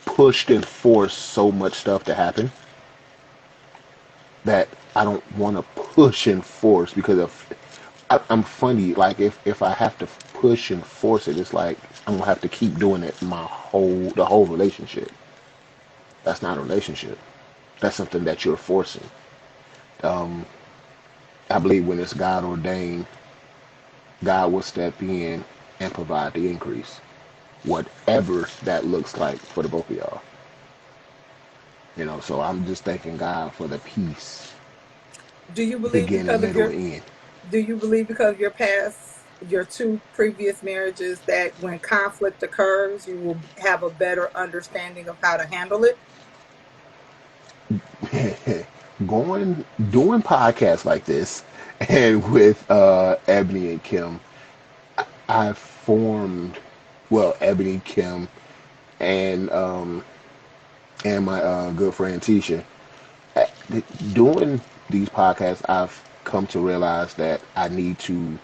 Speaker 2: pushed and forced so much stuff to happen that I don't want to push and force because I'm funny. Like if I have to push and force it, it's like I'm gonna have to keep doing it the whole relationship. That's not a relationship. That's something that you're forcing. Um, I believe when it's God ordained, God will step in and provide the increase, whatever that looks like for the both of y'all. So I'm just thanking God for the peace,
Speaker 1: Do you believe
Speaker 2: beginning,
Speaker 1: because of
Speaker 2: middle,
Speaker 1: your
Speaker 2: and end.
Speaker 1: do you believe because of your past, your two previous marriages, that when conflict occurs, you will have a better understanding of how to handle it?
Speaker 2: Doing podcasts like this and with Ebony and Kim, I formed, well, Ebony, Kim, and my good friend Tisha. Uh, Doing these podcasts, I've come to realize that I need to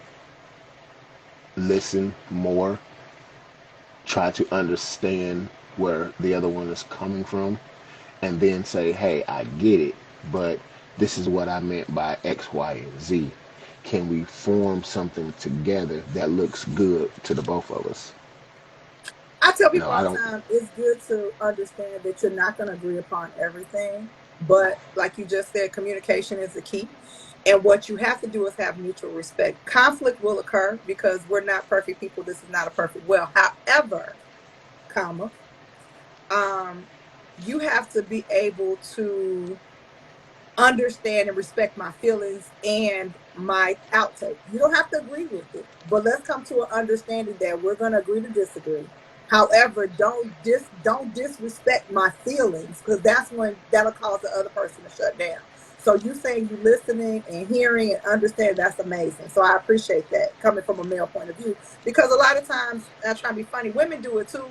Speaker 2: listen more, try to understand where the other one is coming from, and then say, hey, I get it, but this is what I meant by X, Y, and Z. Can we form something together that looks good to the both of us?
Speaker 1: I tell people
Speaker 2: I
Speaker 1: all
Speaker 2: don't.
Speaker 1: the time, it's good to understand that you're not going to agree upon everything. But like you just said, communication is the key. And what you have to do is have mutual respect. Conflict will occur because we're not perfect people. This is not a perfect well. However, comma, um, you have to be able to understand and respect my feelings and my outtake. You don't have to agree with it, but let's come to an understanding that we're going to agree to disagree. However, don't disrespect my feelings, because that's when that'll cause the other person to shut down. So you saying you listening and hearing and understand, that's amazing. So I appreciate that coming from a male point of view, because a lot of times, I try to be funny, women do it too,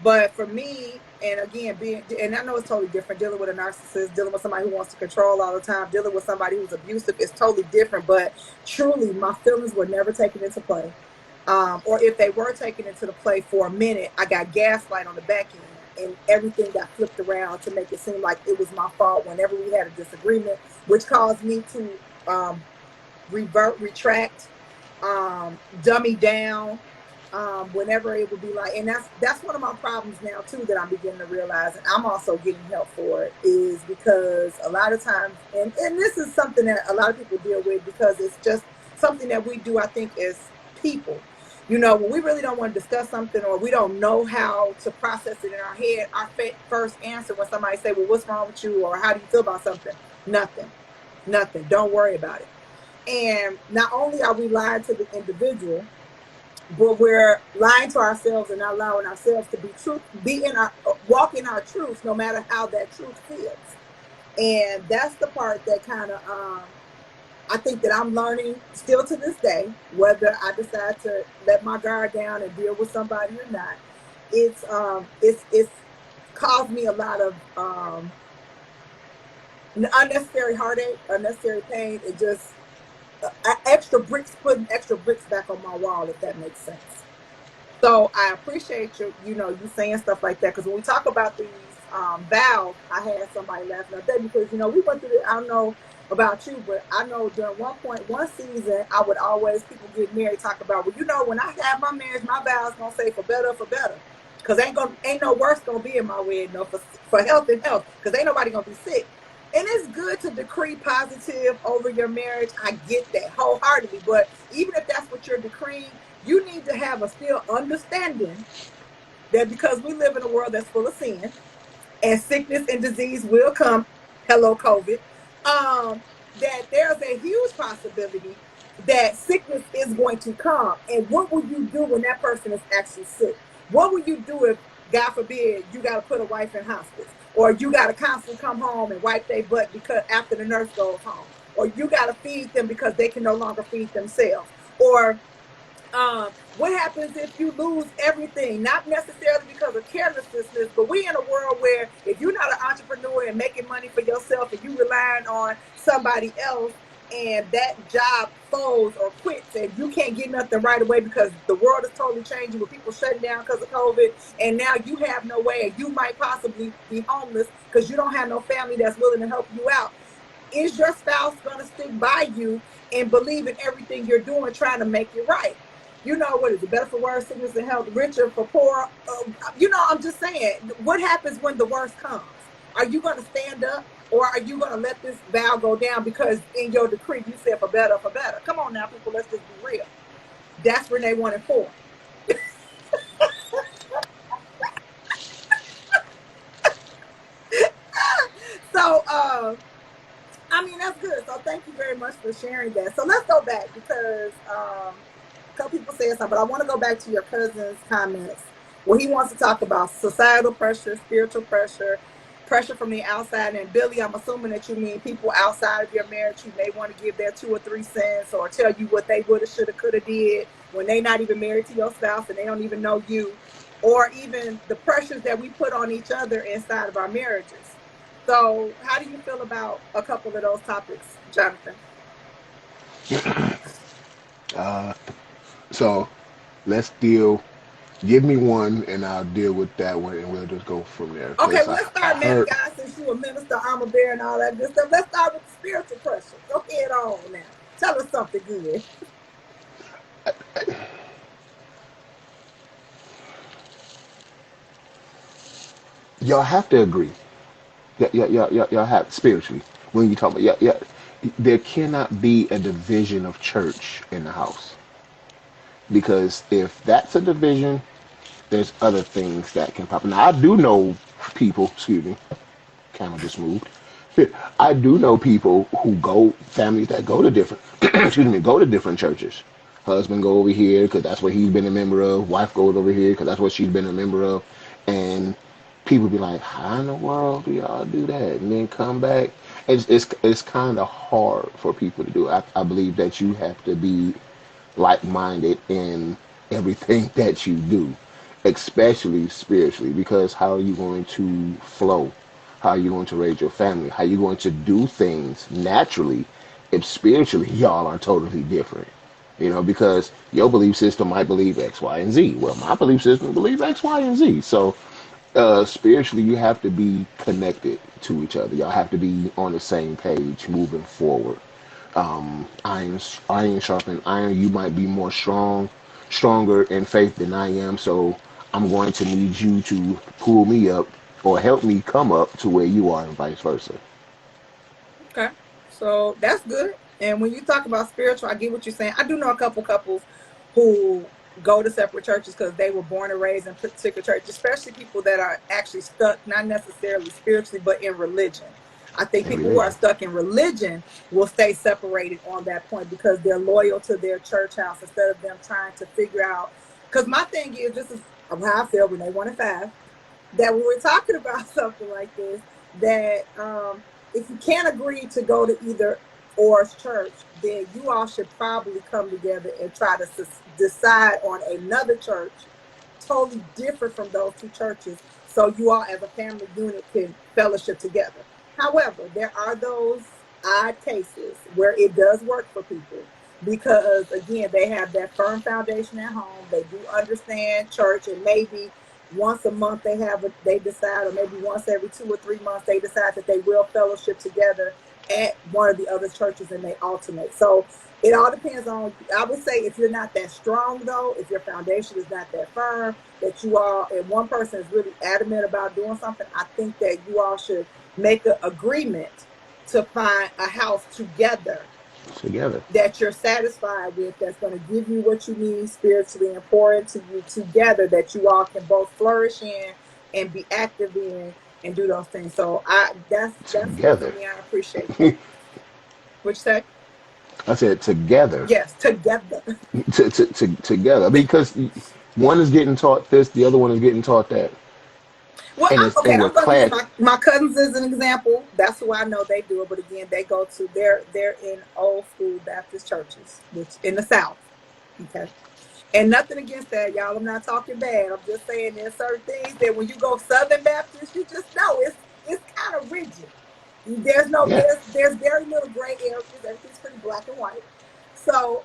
Speaker 1: but for me, and again, and I know it's totally different, dealing with a narcissist, dealing with somebody who wants to control all the time, dealing with somebody who's abusive is totally different. But truly, my feelings were never taken into play. Or if they were taken into the play for a minute, I got gaslight on the back end, and everything got flipped around to make it seem like it was my fault whenever we had a disagreement, which caused me to retract, dummy down, whenever it would be like, and that's one of my problems now too, that I'm beginning to realize, and I'm also getting help for it, is because a lot of times, and this is something that a lot of people deal with because it's just something that we do, I think, as people. When we really don't want to discuss something, or we don't know how to process it in our head, our first answer when somebody say, well, what's wrong with you, or how do you feel about something? Nothing. Nothing. Don't worry about it. And not only are we lying to the individual, but we're lying to ourselves and not allowing ourselves to be truth, be in our walk in our truth, no matter how that truth feels. And that's the part that kind of I think that I'm learning still to this day, whether I decide to let my guard down and deal with somebody or not. It's caused me a lot of unnecessary heartache, unnecessary pain. It just extra bricks, putting extra bricks back on my wall, if that makes sense. So I appreciate you saying stuff like that, because when we talk about these vows, I had somebody laughing at that, because we went through it. I don't know about you, but I know during one season, I would always, people get married, talk about, well, when I have my marriage, my vows gonna say for better, for better, because ain't no worse gonna be in my wedding, no, for health and health, because ain't nobody gonna be sick. And it's good to decree positive over your marriage. I get that wholeheartedly. But even if that's what you're decreeing, you need to have a still understanding that because we live in a world that's full of sin, and sickness and disease will come, hello, COVID, that there's a huge possibility that sickness is going to come. And what will you do when that person is actually sick? What will you do if, God forbid, you got to put a wife in hospice, or you got to constantly come home and wipe their butt because after the nurse goes home, or you got to feed them because they can no longer feed themselves. Or what happens if you lose everything? Not necessarily because of carelessness, but we in a world where if you're not an entrepreneur and making money for yourself and you relying on somebody else and that job folds or quits and you can't get nothing right away because the world is totally changing with people shutting down because of COVID, and now you have no way and you might possibly be homeless because you don't have no family that's willing to help you out. Is your spouse going to stick by you and believe in everything you're doing, trying to make it right? You know, what is it? Better for worse, sickness and health, richer for poor. I'm just saying, what happens when the worst comes? Are you going to stand up, or are you going to let this vow go down because in your decree you said for better, for better? Come on now, people, let's just be real. That's Renee 1 and 4. So, I mean, that's good. So thank you very much for sharing that. So let's go back because a couple people said something, but I want to go back to your cousin's comments where he wants to talk about societal pressure, spiritual pressure, pressure from the outside. And Billy, I'm assuming that you mean people outside of your marriage who may want to give their 2 or 3 cents or tell you what they would have, should have, could have did when they're not even married to your spouse and they don't even know you, or even the pressures that we put on each other inside of our marriages. So how do you feel about a couple of those topics, Jonathan?
Speaker 2: Uh, so let's deal. Give me one, and I'll deal with that one, and we'll just go from there.
Speaker 1: Okay,
Speaker 2: Because
Speaker 1: well, let's
Speaker 2: I
Speaker 1: start, man of
Speaker 2: heard
Speaker 1: God, since you a minister, I'm a bear, and all that good stuff. Let's start with the spiritual pressure. Go ahead on now. Tell us something good.
Speaker 2: y'all have to agree. Y'all have spiritually when you talk about there cannot be a division of church in the house, because if that's a division, there's other things that can pop. Now I do know people. Excuse me, camera just moved. I do know people who go, families that go to different, excuse me, go to different churches. Husband go over here because that's what he's been a member of. Wife goes over here because that's what she's been a member of. And people be like, "How in the world do y'all do that?" And then come back. It's kind of hard for people to do. I believe that you have to be like-minded in everything that you do, especially spiritually, because how are you going to flow? How are you going to raise your family? How are you going to do things naturally if spiritually y'all are totally different? Because your belief system might believe X, Y, and Z. Well, my belief system believes X, Y, and Z. So spiritually, you have to be connected to each other. Y'all have to be on the same page moving forward. Iron sharpen iron. You might be stronger in faith than I am. So I'm going to need you to pull me up or help me come up to where you are, and vice versa.
Speaker 1: Okay, so that's good. And when you talk about spiritual, I get what you're saying. I do know a couple couples who go to separate churches because they were born and raised in particular churches, especially people that are actually stuck, not necessarily spiritually, but in religion. I think
Speaker 2: In
Speaker 1: people who are
Speaker 2: religion.
Speaker 1: stuck in religion will stay separated on that point because they're loyal to their church house instead of them trying to figure out. Because my thing is, this is how I feel when they 1 and 5, that when we're talking about something like this, that if you can't agree to go to either or's church, then you all should probably come together and try to decide on another church totally different from those 2 churches so you all as a family unit can fellowship together. However, there are those odd cases where it does work for people because again they have that firm foundation at home, they do understand church, and maybe once a month they decide, or maybe once every 2 or 3 months they decide that they will fellowship together at one of the other churches and they alternate. So it all depends on, I would say, if you're not that strong though, if your foundation is not that firm, that you all, and one person is really adamant about doing something, I think that you all should make an agreement to find a house together
Speaker 2: Together.
Speaker 1: that you're satisfied with, that's going to give you what you need spiritually and pour into you together, that you all can both flourish in and be active in and do those things. So that's good for
Speaker 2: Together.
Speaker 1: me. I appreciate that. Which say?
Speaker 2: I said together.
Speaker 1: Yes, together.
Speaker 2: Together. Because one is getting taught this, the other one is getting taught that.
Speaker 1: Well,
Speaker 2: and it's
Speaker 1: okay,
Speaker 2: and we're
Speaker 1: I'm going to use
Speaker 2: class.
Speaker 1: my cousins as an example. That's who I know they do it. But again, they're in old school Baptist churches, which in the South. Okay. And nothing against that, y'all. I'm not talking bad. I'm just saying there's certain things that when you go Southern Baptist, you just know it's kind of rigid. There's no
Speaker 2: Yeah,
Speaker 1: there's very little gray areas. Everything's pretty black and white. So,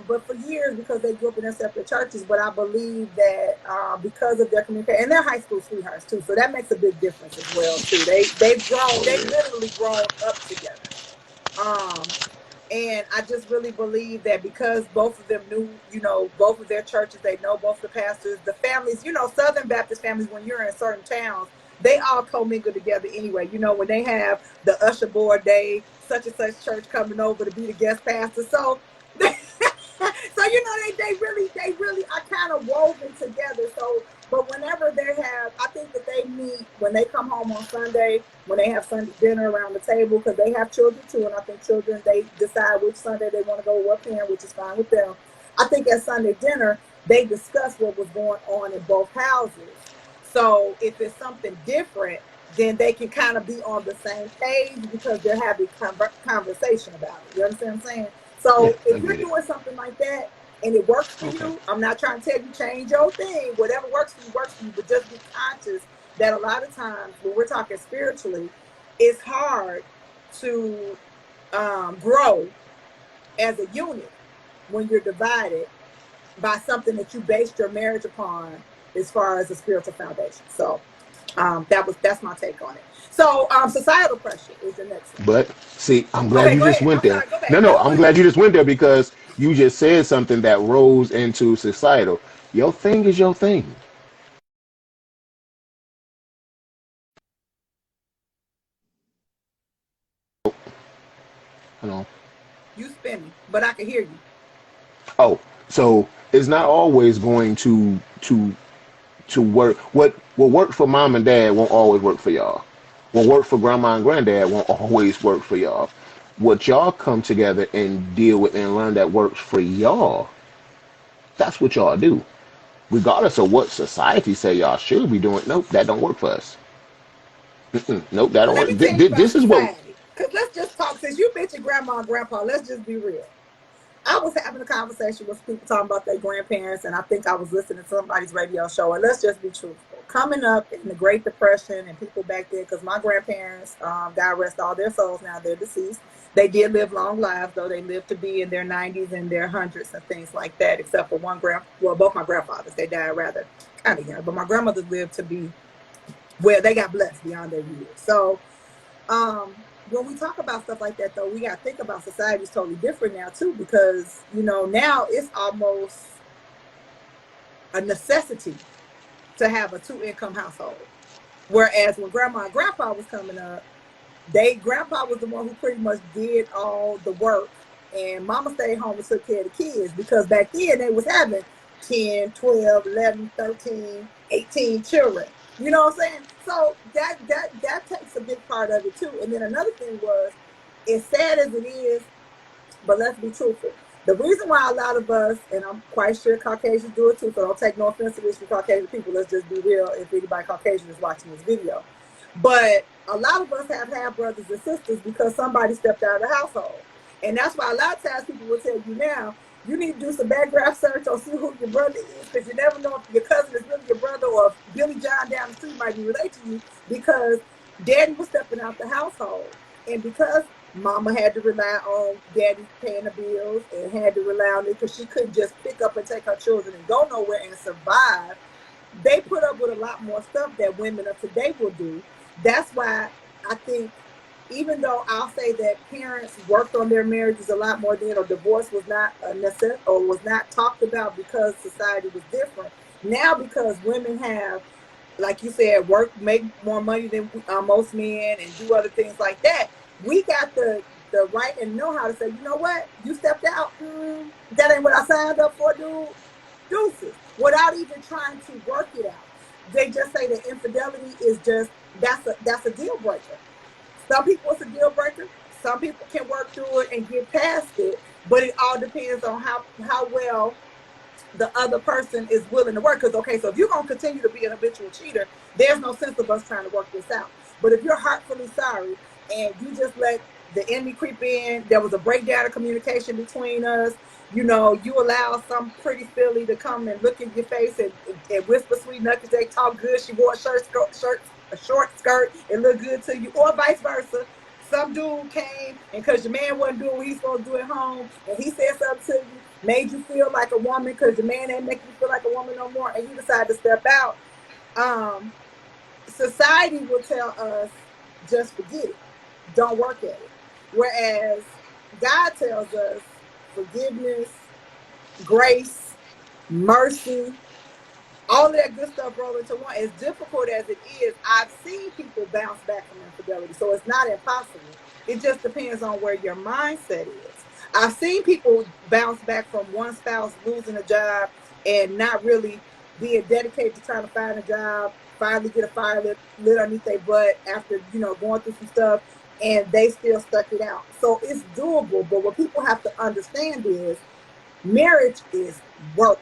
Speaker 1: but for years, because they grew up in their separate churches, but I believe that because of their communication, and they're high school sweethearts too, so that makes a big difference as well too.
Speaker 2: oh
Speaker 1: They've
Speaker 2: yeah,
Speaker 1: literally grown up together. Um, and I just really believe that because both of them knew, both of their churches, they know both the pastors, the families, Southern Baptist families, when you're in certain towns, they all commingle together anyway. When they have the usher board day, such and such church coming over to be the guest pastor. So, so they really are kind of woven together. So, but whenever they have, I think that they meet when they come home on Sunday, when they have Sunday dinner around the table, because they have children too, and I think children, they decide which Sunday they want to go with what parent, which is fine with them. I think at Sunday dinner they discuss what was going on in both houses. So if it's something different, then they can kind of be on the same page because they're having conversation about it. You understand what I'm saying?
Speaker 2: yeah,
Speaker 1: So
Speaker 2: I
Speaker 1: if you're
Speaker 2: get it.
Speaker 1: doing something like that and it works for
Speaker 2: Okay,
Speaker 1: you, I'm not trying to tell you change your thing. Whatever works for you works for you, but just be conscious that a lot of times when we're talking spiritually, it's hard to grow as a unit when you're divided by something that you based your marriage upon as far as a spiritual foundation. So that's my take on it. So societal pressure is the next one.
Speaker 2: but see, I'm glad
Speaker 1: Okay,
Speaker 2: you
Speaker 1: go
Speaker 2: just
Speaker 1: ahead.
Speaker 2: went
Speaker 1: I'm
Speaker 2: there.
Speaker 1: sorry. Go
Speaker 2: No,
Speaker 1: back.
Speaker 2: no,
Speaker 1: Let's
Speaker 2: I'm
Speaker 1: go
Speaker 2: glad
Speaker 1: here.
Speaker 2: you just went there because you just said something that rolls into societal. Your thing is your thing. You know.
Speaker 1: You spinning, but I can hear you.
Speaker 2: Oh, so it's not always going to work. What worked for mom and dad won't always work for y'all. What worked for grandma and granddad won't always work for y'all. What y'all come together and deal with and learn that works for y'all, that's what y'all do. Regardless of what society say y'all should be doing, nope, that don't work for us. Nope, that
Speaker 1: Well,
Speaker 2: don't
Speaker 1: let
Speaker 2: work.
Speaker 1: me tell you about
Speaker 2: This is what.
Speaker 1: society. Because let's just talk. Since you mentioned grandma and grandpa, let's just be real. I was having a conversation with people talking about their grandparents, and I think I was listening to somebody's radio show. And let's just be truthful. Coming up in the Great Depression and people back then, because my grandparents, God rest all their souls, now they're deceased. They did live long lives, though they lived to be in their 90s and their hundreds and things like that, except for both my grandfathers, they died rather kind of young. But my grandmothers lived to be, well, they got blessed beyond their years. So when we talk about stuff like that, though, we got to think about society is totally different now too, because now it's almost a necessity to have a two-income household. Whereas when grandma and grandpa was coming up, grandpa was the one who pretty much did all the work, and mama stayed home and took care of the kids, because back then they was having 10, 12, 11, 13, 18 children. You know what I'm saying? So that takes a big part of it too. And then another thing was, as sad as it is, but let's be truthful. The reason why a lot of us, and I'm quite sure Caucasians do it too, so don't take no offense to this from Caucasian people. Let's just be real if anybody Caucasian is watching this video. But a lot of us have had brothers and sisters because somebody stepped out of the household. And that's why a lot of times people will tell you now, you need to do some background search or see who your brother is, because you never know if your cousin is really your brother, or if Billy John down the street might be related to you, because daddy was stepping out the household. And because mama had to rely on daddy paying the bills and had to rely on it because she couldn't just pick up and take her children and go nowhere and survive, they put up with a lot more stuff that women of today will do. That's why I think, even though I'll say that parents worked on their marriages a lot more then, or divorce was not a necessity or was not talked about because society was different. Now, because women have, like you said, work, make more money than most men, and do other things like that, we got the right and know how to say, you know what, you stepped out, that ain't what I signed up for, dude. Deuces, without even trying to work it out. They just say that infidelity is just, that's a deal breaker. Some people it's a deal breaker. Some people can work through it and get past it, but it all depends on how well the other person is willing to work. Because, okay, so if you're going to continue to be an habitual cheater, there's no sense of us trying to work this out. But if you're heartfully sorry and you just let the enemy creep in, there was a breakdown of communication between us, you know, you allow some pretty filly to come and look in your face and whisper sweet nothings. They talk good. She wore a short skirt. It looked good to you, or vice versa. Some dude came and because your man wasn't doing what he's supposed to do at home, and he said something to you, made you feel like a woman because your man ain't making you feel like a woman no more, and you decide to step out. Um, Society will tell us just forget it, don't work at it. Whereas God tells us forgiveness, grace, mercy, all of that good stuff roll into one. As difficult as it is, I've seen people bounce back from infidelity. So it's not impossible. It just depends on where your mindset is. I've seen people bounce back from one spouse losing a job and not really being dedicated to trying to find a job, finally get a fire lit underneath their butt after, you know, going through some stuff, and they still stuck it out. So it's doable. But what people have to understand is marriage is work.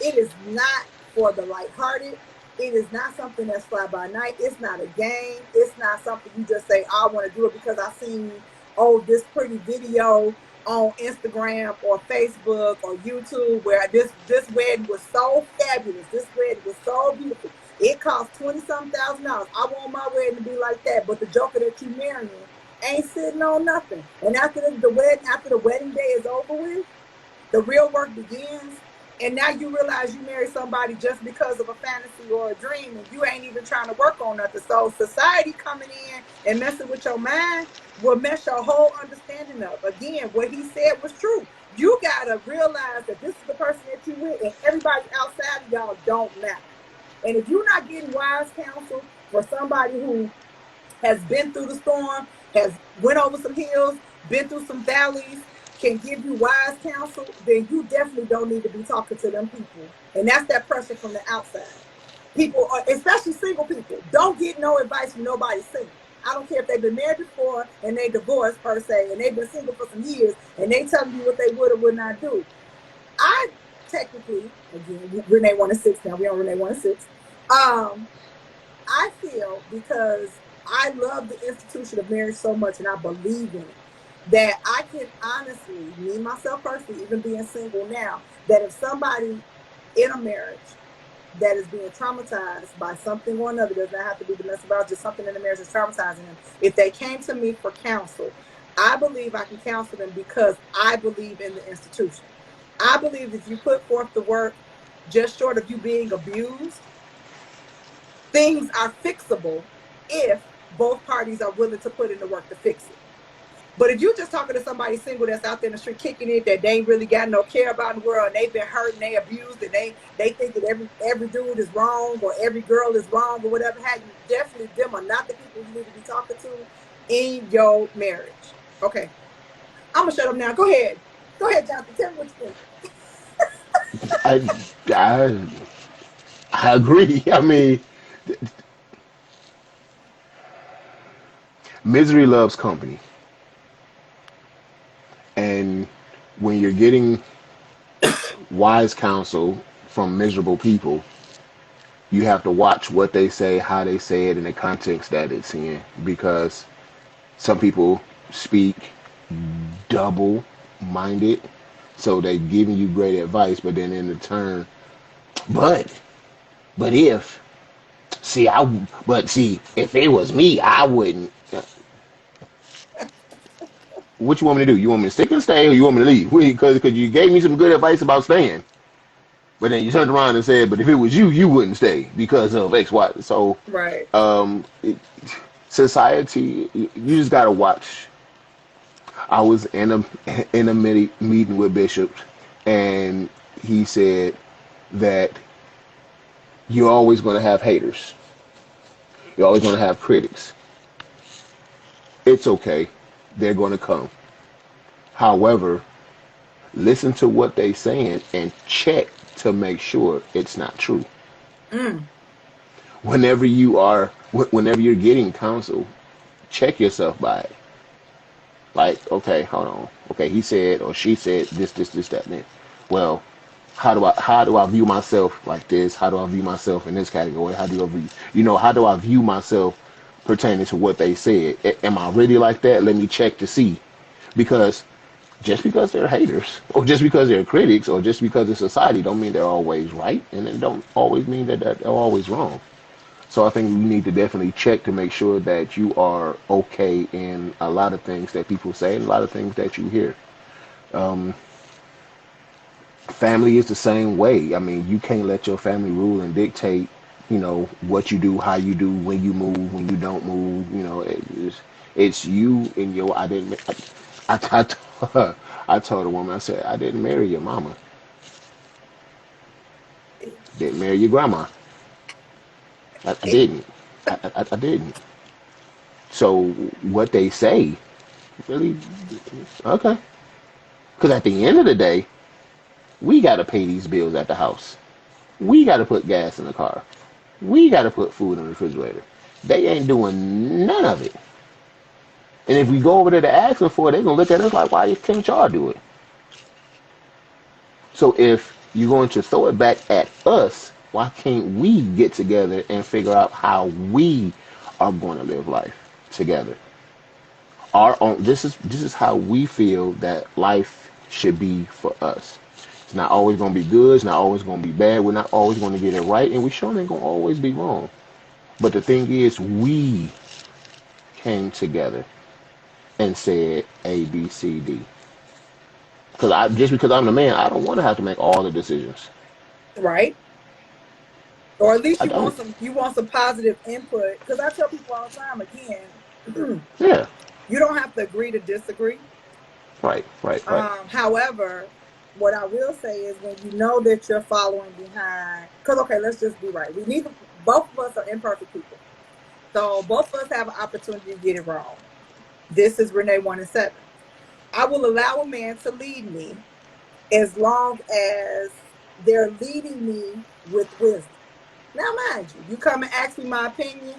Speaker 1: It is not for the lighthearted. It is not something that's fly by night. It's not a game. It's not something you just say, I want to do it because I seen, oh, this pretty video on Instagram or Facebook or YouTube where this wedding was so fabulous. This wedding was so beautiful. It cost 20 something $1,000. I want my wedding to be like that. But the joker that you marrying ain't sitting on nothing. And after after the wedding day is over with, the real work begins. And now you realize you married somebody just because of a fantasy or a dream, and you ain't even trying to work on nothing. So society coming in and messing with your mind will mess your whole understanding up. Again, what he said was true. You gotta realize that this is the person that you with, and everybody outside of y'all don't matter. And if you're not getting wise counsel for somebody who has been through the storm, has went over some hills, been through some valleys, can give you wise counsel, then you definitely don't need to be talking to them people. And that's that pressure from the outside. People, especially single people, don't get no advice from nobody single. I don't care if they've been married before and they divorced per se, and they've been single for some years, and they telling you what they would or would not do. I technically, again, Renee 1 and 6 now, we on Renee 1 and 6. I feel because I love the institution of marriage so much and I believe in it that I can honestly, me myself personally, even being single now, that if somebody in a marriage that is being traumatized by something or another, does not have to be domestic violence, just something in the marriage that's traumatizing them, if they came to me for counsel, I believe I can counsel them because I believe in the institution. I believe if you put forth the work, just short of you being abused, things are fixable if both parties are willing to put in the work to fix it. But if you're just talking to somebody single that's out there in the street kicking it, that they ain't really got no care about in the world, and they've been hurt and they abused, and they think that every dude is wrong or every girl is wrong or whatever, how you definitely them are not the people you need to be talking to in your marriage. Okay, I'm gonna shut up now. Go ahead, Jonathan. Tell me what you think.
Speaker 2: I, I, I agree. I mean, misery loves company. And when you're getting wise counsel from miserable people, you have to watch what they say, how they say it, and the context that it's in. Because some people speak double minded. So they're giving you great advice, but then in return, but, but if, if it was me, I wouldn't. What you want me to do? You want me to stick and stay, or you want me to leave? Because you gave me some good advice about staying, but then you turned around and said, but if it was you, you wouldn't stay because of X, Y. So,
Speaker 1: Right.
Speaker 2: um, it, society, you just gotta watch. I was in a meeting with Bishop, and he said that you're always going to have haters. You're always going to have critics. It's okay. They're going to come. However, listen to what they're saying and check to make sure it's not true.
Speaker 1: Mm.
Speaker 2: Whenever you're getting counsel, check yourself by it. Like, okay, hold on. Okay, he said or she said this, that, and that. Well, how do I view myself like this? How do I view myself in this category? How do I view, how do I view myself pertaining to what they said? Am I really like that? Let me check to see, because just because they're haters, or just because they're critics, or just because it's society, don't mean they're always right, and it don't always mean that they're always wrong. So I think you need to definitely check to make sure that you are okay in a lot of things that people say and a lot of things that you hear. Um, Family is the same way. I mean, you can't let your family rule and dictate, what you do, how you do, when you move, when you don't move. It's you and your. I didn't. I told a woman. I said, I didn't marry your mama. Didn't marry your grandma. I didn't. I didn't. So what they say, really, okay. Because at the end of the day, we got to pay these bills at the house. We got to put gas in the car. We got to put food in the refrigerator. They ain't doing none of it. And if we go over there to ask them for it, they're going to look at us like, why can't y'all do it? So if you're going to throw it back at us, why can't we get together and figure out how we are going to live life together? Our own. This is how we feel that life should be for us. It's not always going to be good. It's not always going to be bad. We're not always going to get it right, and we sure ain't going to always be wrong. But the thing is, we came together and said A, B, C, D. Just because I'm the man, I don't want to have to make all the decisions.
Speaker 1: Right. Or at least
Speaker 2: I don't.
Speaker 1: you want some positive input. Because I tell people all the time, again,
Speaker 2: Yeah.
Speaker 1: you don't have to agree to disagree.
Speaker 2: Right. Right. Right.
Speaker 1: However, what I will say is when you know that you're following behind, because okay, let's just be right. Both of us are imperfect people. So both of us have an opportunity to get it wrong. This is Renee 1 and 7. I will allow a man to lead me as long as they're leading me with wisdom. Now, mind you, you come and ask me my opinion.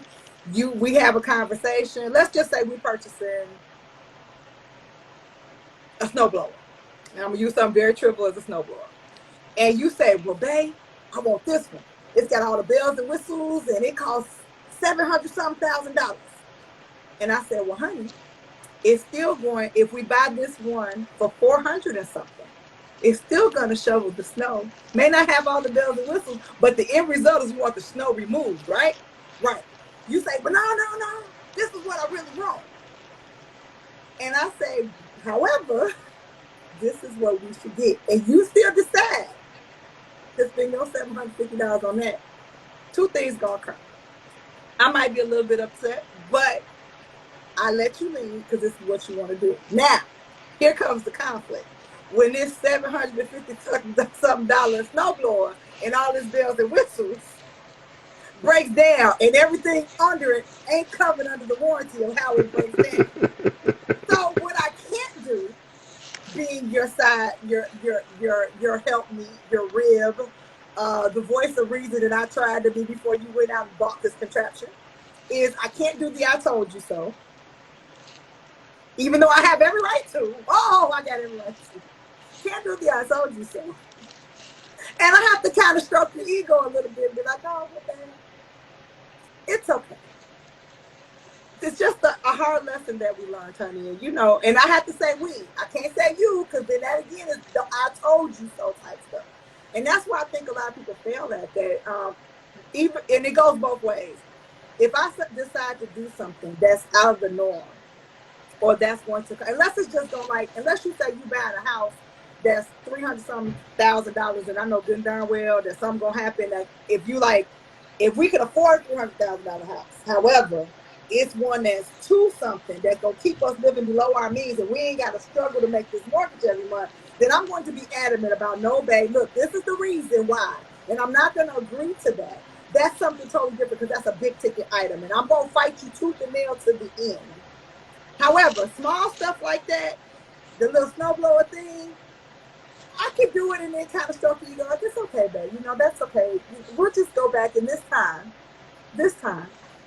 Speaker 1: We have a conversation. Let's just say we're purchasing a snowblower. And I'm gonna use something very trivial as a snowblower. And you say, "Well, babe, I want this one. It's got all the bells and whistles, and it costs $700,000." And I said, "Well, honey, it's still going. If we buy this one for 400 and something, it's still going to shovel the snow. May not have all the bells and whistles, but the end result is you want the snow removed, right? Right. You say, but no. This is what I really want." And I say, however, this is what we should get. And you still decide to spend your $750 on that. Two things going to occur. I might be a little bit upset, but I let you leave because this is what you want to do. Now, here comes the conflict. When this $750-something snowblower and all this bells and whistles breaks down and everything under it ain't covered under the warranty of how it breaks down. So what I can't do, being your side, your help me, your rib, the voice of reason that I tried to be before you went out and bought this contraption, is I can't do the I told you so. Even though I have every right to. Oh, I got every right to. Can't do the I told you so. And I have to kind of stroke your ego a little bit and be like, oh, okay. It's okay. It's just a hard lesson that we learned, honey. And, and I have to say we. I can't say you because then that again is the I told you so type stuff. And that's why I think a lot of people fail at that. And it goes both ways. If I decide to do something that's out of the norm, or that's going to, unless it's just unless you say you buying a house that's $300,000, and I know good and darn well that something gonna happen. That if we can afford $300,000 house, however, it's one that's to something that's gonna keep us living below our means, and we ain't got to struggle to make this mortgage every month. Then I'm going to be adamant about, no, babe, look, this is the reason why, and I'm not gonna agree to that. That's something totally different because that's a big ticket item, and I'm gonna fight you tooth and nail to the end. However, small stuff like that, the little snowblower thing, I can do it and then kind of stroke you. Like, it's okay, babe. That's okay. We'll just go back, and this time,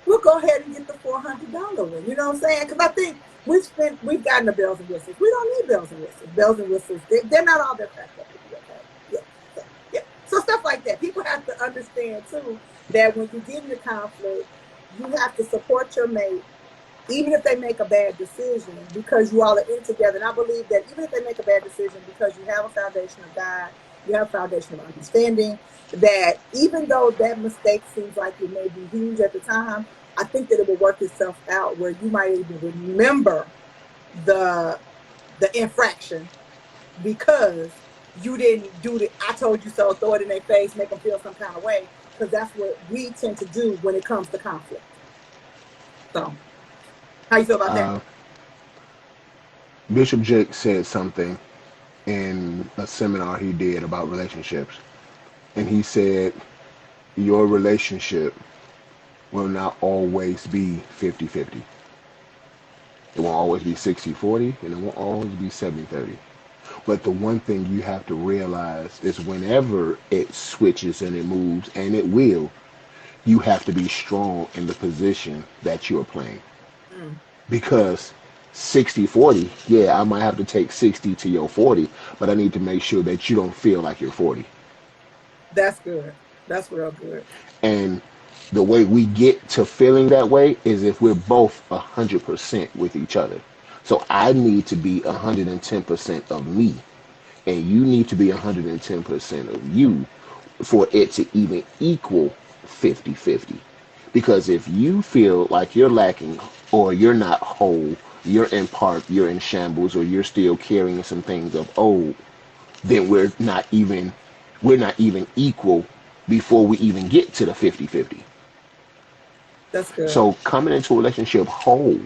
Speaker 1: we'll go ahead and get the $400 one. You know what I'm saying? Because I think we've gotten the bells and whistles. We don't need bells and whistles. Bells and whistles, they're not all that cracked up. Okay? Yeah. So stuff like that. People have to understand too that when you get into conflict, you have to support your mate, even if they make a bad decision, because you all are in together. And I believe that even if they make a bad decision, because you have a foundation of God, you have a foundation of understanding, that even though that mistake seems like it may be huge at the time, I think that it will work itself out where you might even remember the infraction because you didn't do the I told you so, throw it in their face, make them feel some kind of way, because that's what we tend to do when it comes to conflict. So, how you feel about that?
Speaker 2: Uh, Bishop Jake said something in a seminar he did about relationships. And he said, your relationship will not always be 50-50. It won't always be 60-40, and it won't always be 70-30. But the one thing you have to realize is whenever it switches and it moves, and it will, you have to be strong in the position that you're playing.
Speaker 1: Mm,
Speaker 2: Because 60-40, yeah, I might have to take 60 to your 40, but I need to make sure that you don't feel like you're 40.
Speaker 1: that's good. That's real good.
Speaker 2: And the way we get to feeling that way is if we're both 100% with each other. So I need to be 110% of me, and you need to be 110% of you for it to even equal 50-50. Because if you feel like you're lacking or you're not whole, you're in part, you're in shambles, or you're still carrying some things of old, then we're not even equal before we even get to the 50-50.
Speaker 1: That's good.
Speaker 2: So coming into a relationship whole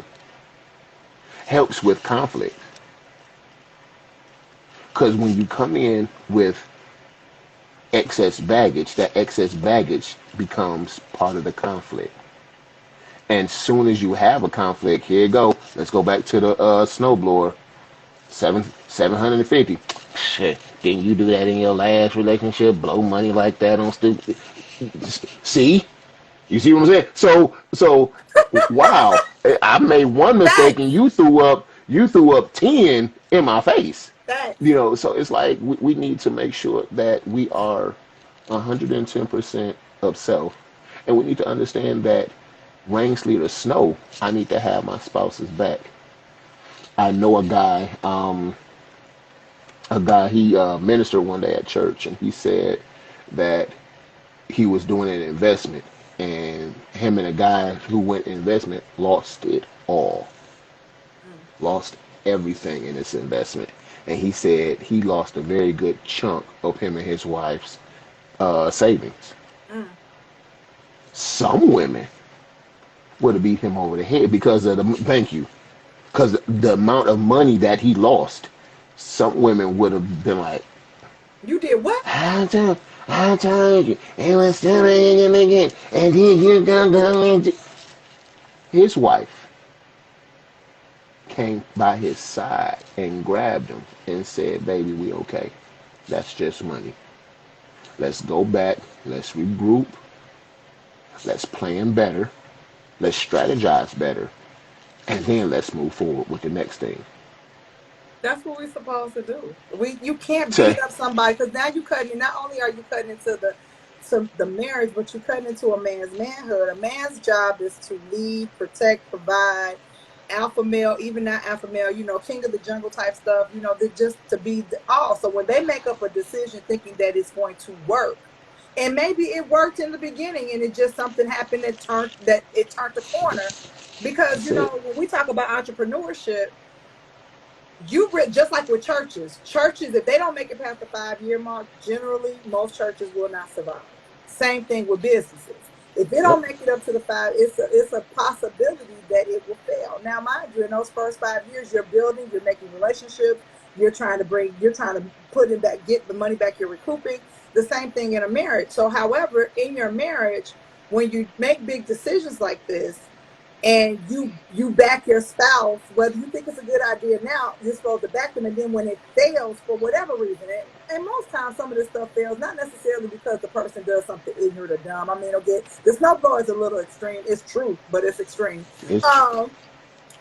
Speaker 2: helps with conflict. Because when you come in with excess baggage, that excess baggage becomes part of the conflict. And soon as you have a conflict, here you go. Let's go back to the snowblower. 750. Shit, didn't you do that in your last relationship? Blow money like that on stupid. See, you see what I'm saying? So, wow, I made one mistake and
Speaker 1: Thanks.
Speaker 2: you threw up 10 in my face.
Speaker 1: Thanks.
Speaker 2: So it's like we need to make sure that we are 110% of self, and we need to understand that rain, sleet, or snow, I need to have my spouse's back. I know a guy he ministered one day at church, and he said that he was doing an investment, and him and a guy who went investment lost it all,
Speaker 1: Mm,
Speaker 2: lost everything in this investment. And he said he lost a very good chunk of him and his wife's savings.
Speaker 1: mm.
Speaker 2: Some women would have beat him over the head because of the thank you, because the amount of money that he lost. Some women would have been like,
Speaker 1: You did what?
Speaker 2: I told you, it was still again, and then you gonna go into. His wife came by his side and grabbed him and said, "Baby, we okay. That's just money. Let's go back. Let's regroup. Let's plan better. Let's strategize better, and then let's move forward with the next thing."
Speaker 1: That's what we're supposed to do. You can't beat
Speaker 2: Say,
Speaker 1: up somebody because now you cutting. Not only are you cutting into the marriage, but you're cutting into a man's manhood. A man's job is to lead, protect, provide. Alpha male, even not alpha male, king of the jungle type stuff. They're just to be all. So when they make up a decision thinking that it's going to work, and maybe it worked in the beginning, and it just something happened that it turned the corner. Because
Speaker 2: that's it.
Speaker 1: when we talk about entrepreneurship, just like with churches, if they don't make it past the 5 year mark, generally most churches will not survive. Same thing with businesses. If it don't
Speaker 2: Yep.
Speaker 1: make it up to the five, it's a possibility that it will fail. Now, mind you, in those first 5 years, you're building, you're making relationships, you're trying to put it back, get the money back, you're recouping. The same thing in a marriage. So, however, in your marriage, when you make big decisions like this, and you back your spouse, whether you think it's a good idea now, you're supposed to back them. And then when it fails for whatever reason, and most times some of this stuff fails not necessarily because the person does something ignorant or dumb. I mean, okay, the snowblower is a little extreme. It's true, but it's extreme.
Speaker 2: It's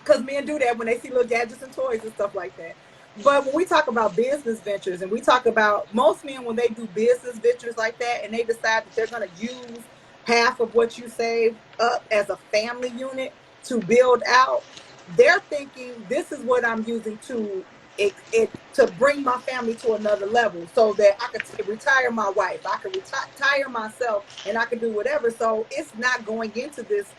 Speaker 1: Because men do that when they see little gadgets and toys and stuff like that. But when we talk about business ventures and we talk about most men, when they do business ventures like that and they decide that they're going to use half of what you save up as a family unit to build out, they're thinking this is what I'm using to to bring my family to another level so that I could retire my wife, I could retire myself, and I could do whatever. So it's not going into this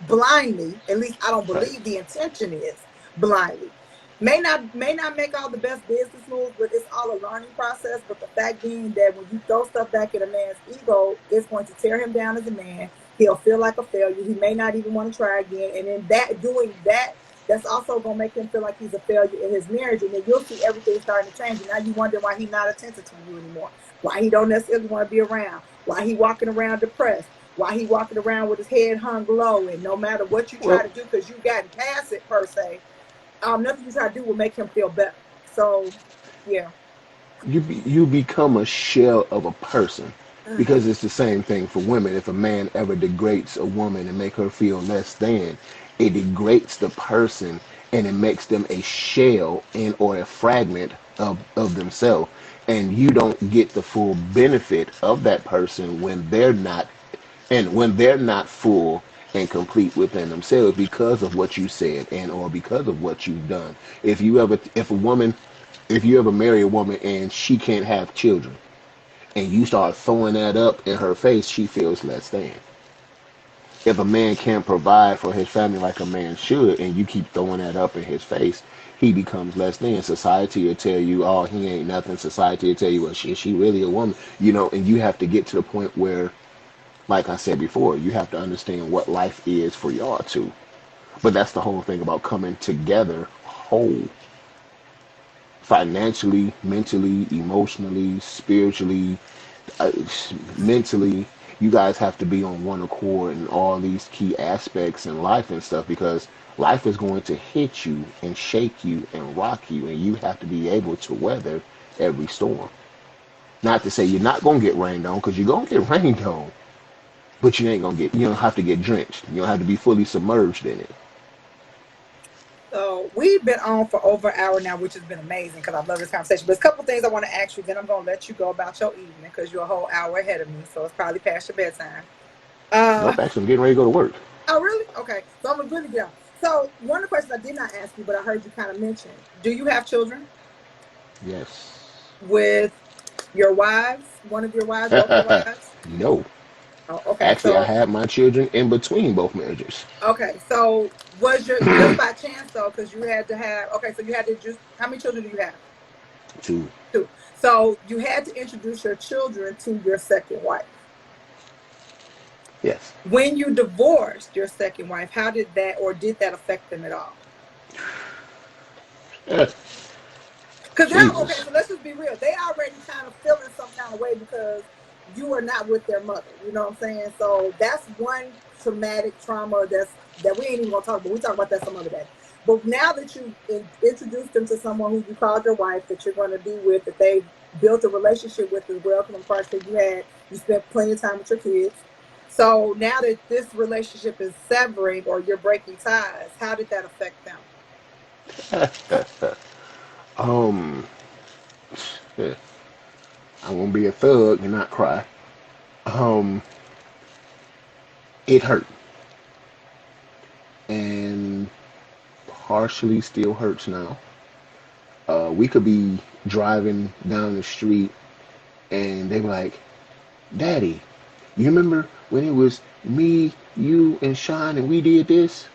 Speaker 1: blindly. At least I don't
Speaker 2: Right.
Speaker 1: believe the intention is blindly. May not make all the best business moves, but it's all a learning process. But the fact being that when you throw stuff back at a man's ego, it's going to tear him down as a man. He'll feel like a failure. He may not even want to try again. And in that doing that, that's also gonna make him feel like he's a failure in his marriage. And then you'll see everything starting to change. And now you wonder why he's not attentive to you anymore. Why he don't necessarily want to be around. Why he walking around depressed, why he walking around with his head hung low, and no matter what you try
Speaker 2: Well,
Speaker 1: to do, because you gotten past it per se, nothing you try to do will make him feel better. So, yeah.
Speaker 2: you become a shell of a person,
Speaker 1: Mm-hmm.
Speaker 2: because it's the same thing for women. If a man ever degrades a woman and make her feel less than, it degrades the person and it makes them a shell and or a fragment of themselves, and you don't get the full benefit of that person when they're not full and complete within themselves because of what you said and or because of what you've done. If you ever marry a woman and she can't have children and you start throwing that up in her face, she feels less than. If a man can't provide for his family like a man should and you keep throwing that up in his face, he becomes less than. Society will tell you, oh, he ain't nothing. Society will tell you, well, is she really a woman? And you have to get to the point where, like I said before, you have to understand what life is for y'all too. But that's the whole thing about coming together whole, financially, mentally, emotionally, spiritually, uh, mentally. You guys have to be on one accord in all these key aspects in life and stuff, because life is going to hit you and shake you and rock you, and you have to be able to weather every storm. Not to say you're not going to get rained on, because you're going to get rained on, but you don't have to get drenched. You don't have to be fully submerged in it.
Speaker 1: So we've been on for over an hour now, which has been amazing because I love this conversation. But there's a couple things I want to ask you. Then I'm going to let you go about your evening because you're a whole hour ahead of me. So it's probably past your bedtime. Uh,
Speaker 2: Nope, actually, I'm getting ready to go to work.
Speaker 1: oh, really? Okay. So I'm going to get off. So one of the questions I did not ask you, but I heard you kind of mention, do you have children
Speaker 2: Yes.
Speaker 1: with your wives? One of your wives, both your wives?
Speaker 2: No.
Speaker 1: Oh, okay.
Speaker 2: Actually, I
Speaker 1: So
Speaker 2: had my children in between both marriages.
Speaker 1: okay. So was your just by chance though, because you had to have okay, so you had to just how many children do you have?
Speaker 2: Two.
Speaker 1: Two. So you had to introduce your children to your second wife.
Speaker 2: Yes.
Speaker 1: When you divorced your second wife, how did that or did that affect them at all? Because now, okay,
Speaker 2: Jesus.
Speaker 1: so let's just be real. They already kind of feeling some kind of way because you are not with their mother. You know what I'm saying? So that's one traumatic trauma that we ain't even gonna talk about. We talk about that some other day. But now that you introduced them to someone who you called your wife, that you're going to be with, that they built a relationship with as well, because I'm quite sure you spent plenty of time with your kids. So now that this relationship is severing or you're breaking ties, how did that affect them?
Speaker 2: um, I won't be a thug and not cry. Um, it hurt, and partially still hurts now. We could be driving down the street, and they were like, "Daddy, you remember when it was me, you, and Sean, and we did this?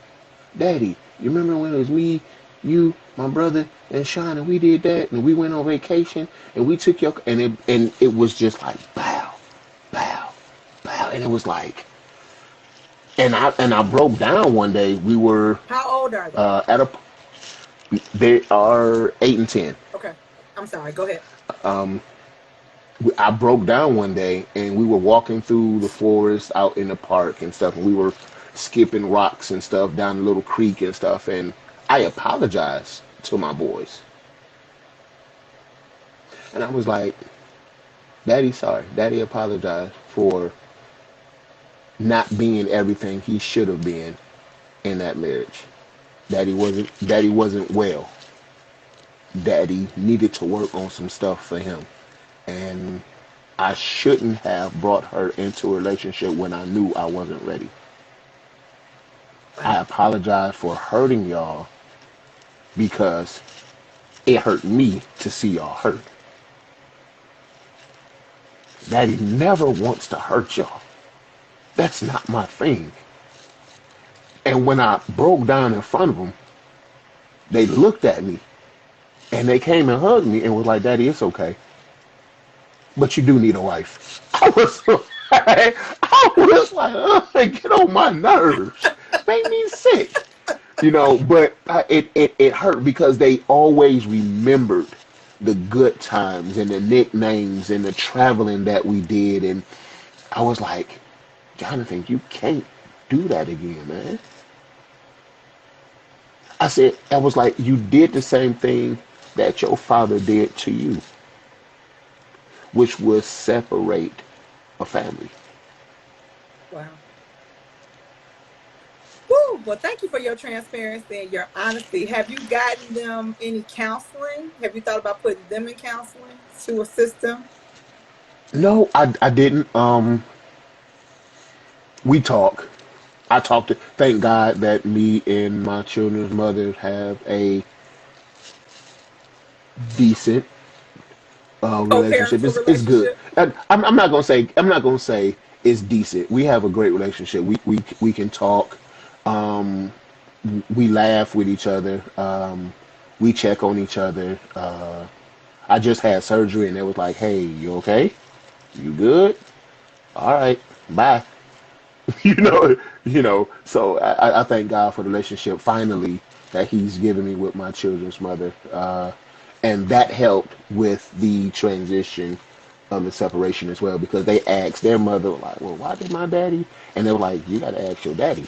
Speaker 2: Daddy, you remember when it was me, you, my brother, and Sean, and we did that, and we went on vacation, and we took your and it was just like bow, bow, bow, and it was like, and I broke down one day. We were
Speaker 1: How old are they?
Speaker 2: at a they are 8 and 10.
Speaker 1: Okay. I'm sorry. Go ahead.
Speaker 2: I broke down one day, and we were walking through the forest out in the park and stuff, and we were skipping rocks and stuff down a little creek and stuff, and I apologized to my boys, and I was like, "Daddy, sorry. Daddy apologized for not being everything he should have been in that marriage. Daddy wasn't well." Daddy needed to work on some stuff for him. And I shouldn't have brought her into a relationship when I knew I wasn't ready. I
Speaker 1: Wow.
Speaker 2: apologize for hurting y'all because it hurt me to see y'all hurt. Daddy never wants to hurt y'all. That's not my thing. And when I broke down in front of them, they looked at me and they came and hugged me and was like, Daddy, it's okay. But you do need a wife. I was like, get on my nerves. Make me sick. But it hurt because they always remembered the good times and the nicknames and the traveling that we did. And I was like, Jonathan, you can't do that again, man. I was like, you did the same thing that your father did to you, which was separate a family.
Speaker 1: Wow. Woo. Well, thank you for your transparency and your honesty. Have you gotten them any counseling? Have you thought about putting them in counseling to assist them?
Speaker 2: No, I didn't. We talk. I talked to, thank God that me and my children's mother have a decent relationship.
Speaker 1: Co-parental
Speaker 2: It's good.
Speaker 1: relationship?
Speaker 2: I'm I'm not gonna say it's decent. We have a great relationship. We can talk. Um, we laugh with each other. We check on each other. I just had surgery and it was like, hey, you okay? You good? All right, bye. you know, So I thank God for the relationship finally that He's given me with my children's mother, and that helped with the transition of the separation as well because they asked their mother like, "Well, why did my daddy?" And they were like, "You got to ask your daddy.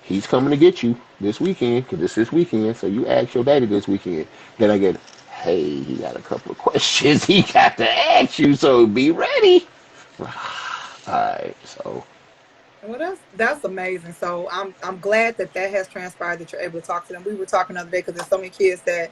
Speaker 2: He's coming to get you this weekend because it's this weekend. So you ask your daddy this weekend." Then I get, "Hey, he got a couple of questions he got to ask you, so be ready." All right, so.
Speaker 1: Well, that's amazing. So I'm glad that that has transpired that you're able to talk to them. We were talking the other day because there's so many kids that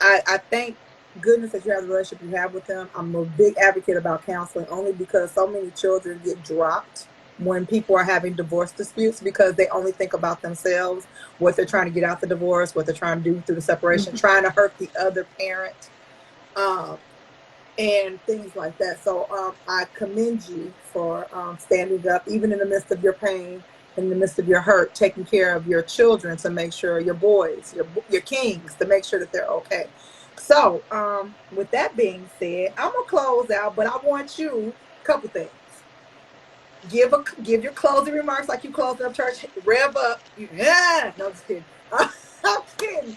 Speaker 1: I thank goodness that you have the relationship you have with them. I'm a big advocate about counseling only because so many children get dropped when people are having divorce disputes because they only think about themselves, what they're trying to get out the divorce, what they're trying to do through the separation, trying to hurt the other parent. Um, and things like that. So I commend you for standing up, even in the midst of your pain, in the midst of your hurt, taking care of your children to make sure your boys, your kings, to make sure that they're okay. So with that being said, I'm gonna close out, but I want you a couple things. Give your closing remarks like you closed up church. Rev up. Yeah, no, I'm just kidding. I'm kidding.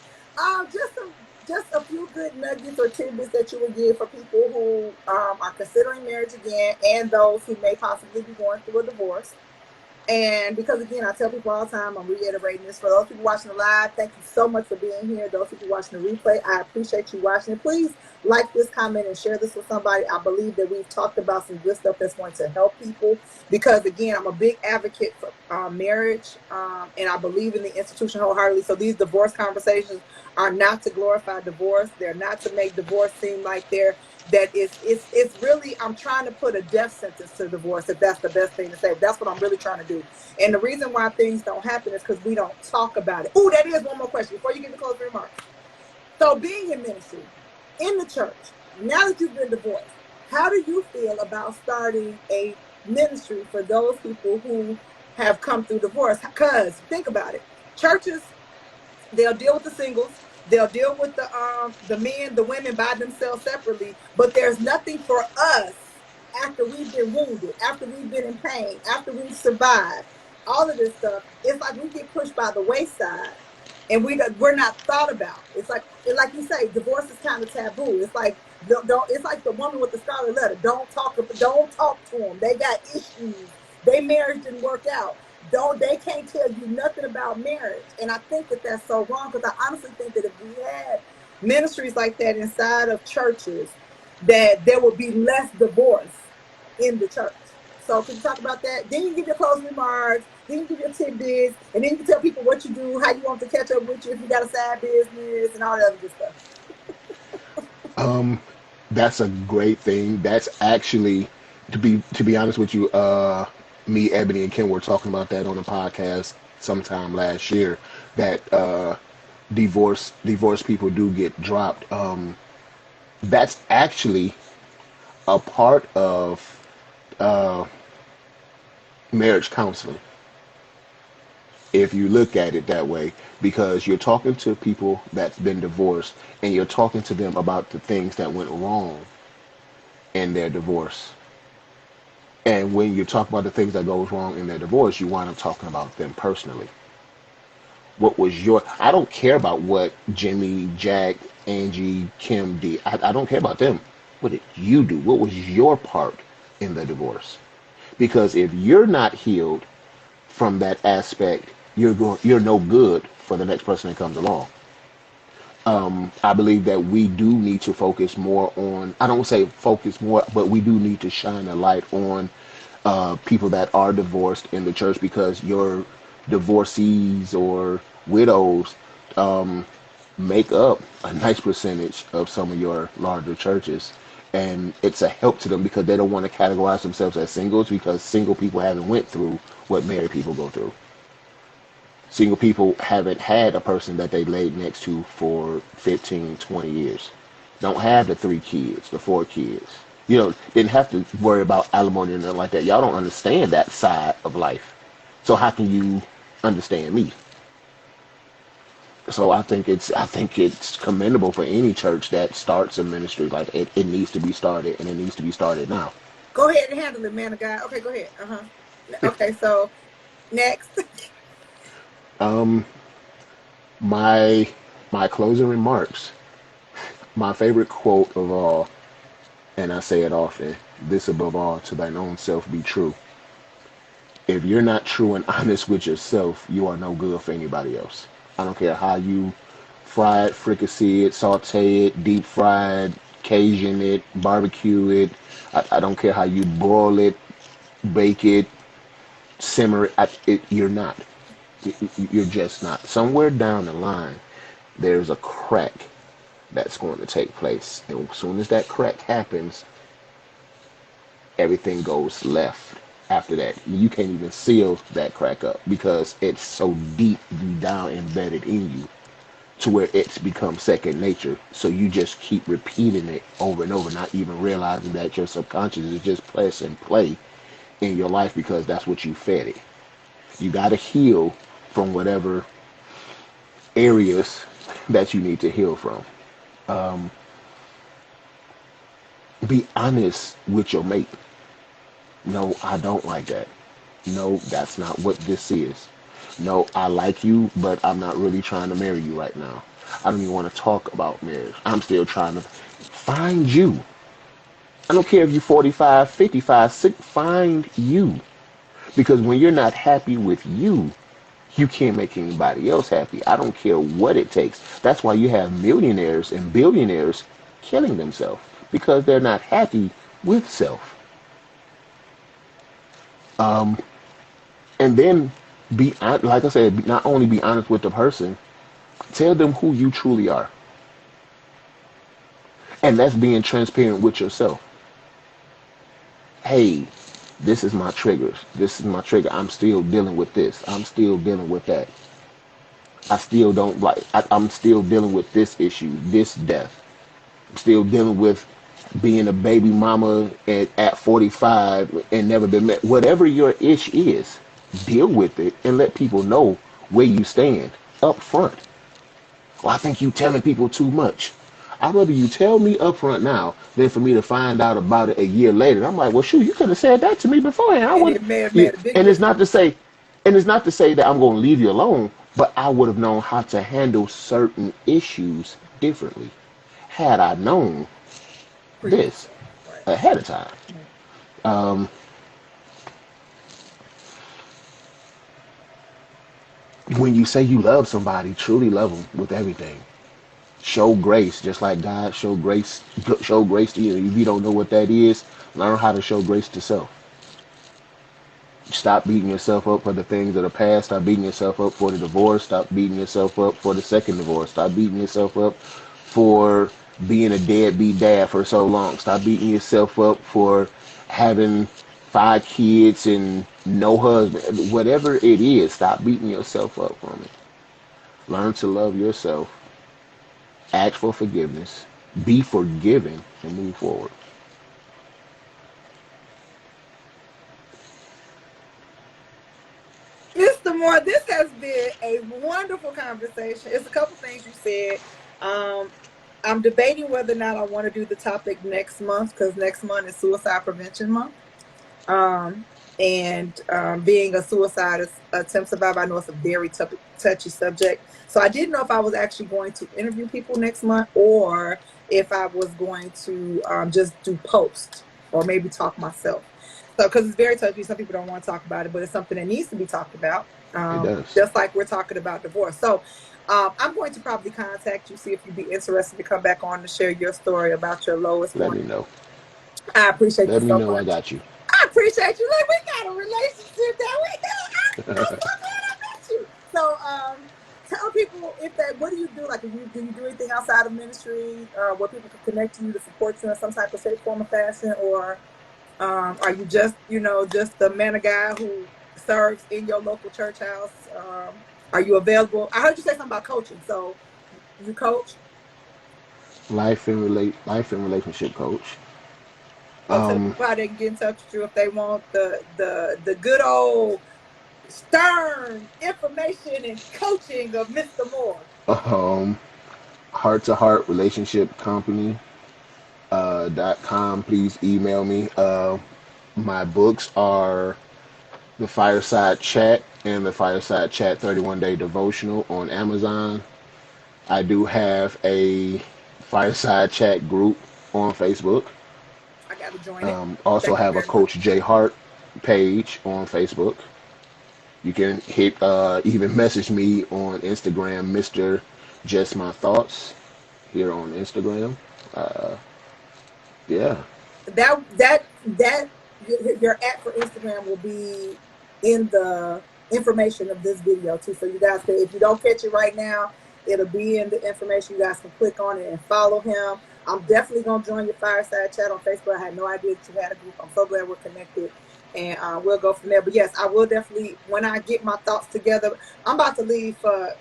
Speaker 1: Just a few good nuggets or tidbits that you would give for people who are considering marriage again, and those who may possibly be going through a divorce. And because again, I tell people all the time, I'm reiterating this for those people watching the live. Thank you so much for being here. Those people watching the replay, I appreciate you watching. Please like this, comment, and share this with somebody. I believe that we've talked about some good stuff that's going to help people. Because again, I'm a big advocate for marriage, and I believe in the institution wholeheartedly. So these divorce conversations are not to glorify divorce. They're not to make divorce seem like they're that it's really I'm trying to put a death sentence to divorce if that's the best thing to say. That's what I'm really trying to do. And the reason why things don't happen is because we don't talk about it. Oh, that is one more question before you get to closing remarks. So being in ministry, in the church, now that you've been divorced, how do you feel about starting a ministry for those people who have come through divorce? Because think about it. Churches, they'll deal with the singles. They'll deal with the men, the women by themselves separately. But there's nothing for us after we've been wounded, after we've been in pain, after we've survived. All of this stuff. It's like we get pushed by the wayside, and we're not thought about. It's like you say, divorce is kind of taboo. It's like don't. It's like the woman with the scarlet letter. Don't talk to them. They got issues. They marriage didn't work out. Don't they can't tell you nothing about marriage. And I think that that's so wrong because I honestly think that if we had ministries like that inside of churches, that there would be less divorce in the church. So can you talk about that? Then you give your closing remarks. Then you give your tidbits, and then you can tell people what you do, how you want to catch up with you if you got a side business, and all that other good stuff.
Speaker 2: Um, that's a great thing. That's actually, to be honest with you, me, Ebony, and Kim were talking about that on a podcast sometime last year. That divorce people do get dropped. That's actually a part of uh, marriage counseling, if you look at it that way, because you're talking to people that's been divorced and you're talking to them about the things that went wrong in their divorce. And when you talk about the things that goes wrong in their divorce, you wind up talking about them personally. What was your? I don't care about what Jimmy, Jack, Angie, Kim did. I don't care about them. What did you do? What was your part in the divorce? Because if you're not healed from that aspect, you're no good for the next person that comes along. I believe that we do need to focus more on, I don't say focus more, but we do need to shine a light on people that are divorced in the church, because your divorcees or widows make up a nice percentage of some of your larger churches. And it's a help to them because they don't want to categorize themselves as singles, because single people haven't went through what married people go through. Single people haven't had a person that they laid next to for 15, 20 years. Don't have the 3 kids, the 4 kids. Didn't have to worry about alimony and nothing like that. Y'all don't understand that side of life. So how can you understand me? So I think it's commendable for any church that starts a ministry like it needs to be started, and it needs to be started now.
Speaker 1: Go ahead and handle it, man of God. Okay, go ahead. Okay, so next.
Speaker 2: Um, my my closing remarks. My favorite quote of all, and I say it often: "This above all, to thine own self be true." If you're not true and honest with yourself, you are no good for anybody else. I don't care how you fry it, fricassee it, saute it, deep fry it, Cajun it, barbecue it. I don't care how you broil it, bake it, simmer it. You're not. You're just not. Somewhere down the line, there's a crack that's going to take place. And as soon as that crack happens, everything goes left after that. You can't even seal that crack up because it's so deep down embedded in you to where it's become second nature. So you just keep repeating it over and over, not even realizing that your subconscious is just press and play in your life because that's what you fed it. You got to heal from whatever areas that you need to heal from. Um, be honest with your mate. No, I don't like that. No, that's not what this is. No, I like you, but I'm not really trying to marry you right now. I don't even want to talk about marriage. I'm still trying to find you. I don't care if you're 45, 55, 60, find you. Because when you're not happy with you, you can't make anybody else happy. I don't care what it takes. That's why you have millionaires and billionaires killing themselves because they're not happy with self. Um, and then like I said, not only be honest with the person, tell them who you truly are, and that's being transparent with yourself. Hey, this is my triggers. This is my trigger. I'm still dealing with this. I'm still dealing with that. I still don't like. I'm still dealing with this issue, this death. I'm still dealing with being a baby mama at 45 and never been met. Whatever your ish is, deal with it and let people know where you stand up front. Well, I think you telling people too much. I'd rather you tell me up front now than for me to find out about it a year later. And I'm like, well, shoot, you could have said that to me beforehand. I
Speaker 1: And
Speaker 2: would.
Speaker 1: it may have
Speaker 2: Yeah,
Speaker 1: made a big
Speaker 2: and it's
Speaker 1: difference.
Speaker 2: not to say, and it's not to say that I'm going to leave you alone, but I would have known how to handle certain issues differently had I known this
Speaker 1: Previously. Right.
Speaker 2: ahead of time.
Speaker 1: Mhm.
Speaker 2: Um, when you say you love somebody, truly love them with everything. Show grace, just like God show grace to you. If you don't know what that is, learn how to show grace to self. Stop beating yourself up for the things of the past. Stop beating yourself up for the divorce. Stop beating yourself up for the second divorce. Stop beating yourself up for being a deadbeat dad for so long. Stop beating yourself up for having 5 kids and no husband. Whatever it is, stop beating yourself up from it. Learn to love yourself. Ask for forgiveness. Be forgiven and move forward.
Speaker 1: Mr. Moore, this has been a wonderful conversation. It's a couple things you said. Um, I'm debating whether or not I want to do the topic next month because next month is Suicide Prevention Month. Um, and being a suicide attempt survivor, I know it's a very touchy subject. So I didn't know if I was actually going to interview people next month or if I was going to just do posts or maybe talk myself. So, because it's very touchy, some people don't want to talk about it, but it's something that needs to be talked about,
Speaker 2: It does.
Speaker 1: just like we're talking about divorce. So, I'm going to probably contact you, see if you'd be interested to come back on to share your story about your lowest
Speaker 2: Let
Speaker 1: point.
Speaker 2: me know.
Speaker 1: I appreciate you
Speaker 2: Let me
Speaker 1: so
Speaker 2: know I
Speaker 1: much.
Speaker 2: got you.
Speaker 1: I appreciate you. Like, we got a relationship that we got. I'm so glad I met you. So, tell people if they, what do you do? Like, do you do anything outside of ministry where people can connect to you to support you in some type of shape, form, or fashion? Or are you just, just the man of God who serves in your local church house? Are you available? I heard you say something about coaching. So, you coach?
Speaker 2: Life and relationship coach.
Speaker 1: So, to the people how they can get in touch with you if they want the good old stern information and coaching of Mr. Moore.
Speaker 2: Um, Heart to Heart Relationship Company .com. Please email me. My books are The Fireside Chat and The Fireside Chat 31 Day Devotional on Amazon. I do have a Fireside Chat group on Facebook.
Speaker 1: I got to join it.
Speaker 2: Also
Speaker 1: Thank you
Speaker 2: have a
Speaker 1: very much.
Speaker 2: Coach J Hart page on Facebook. You can even message me on Instagram, Mr. Just My Thoughts, here on Instagram. Uh, yeah,
Speaker 1: That your app for Instagram will be in the information of this video too. So you guys can, if you don't catch it right now, it'll be in the information. You guys can click on it and follow him. I'm definitely gonna join your fireside chat on Facebook. I had no idea that you had a group. I'm so glad we're connected, and we'll go from there. But yes, I will definitely when I get my thoughts together. I'm about to leave for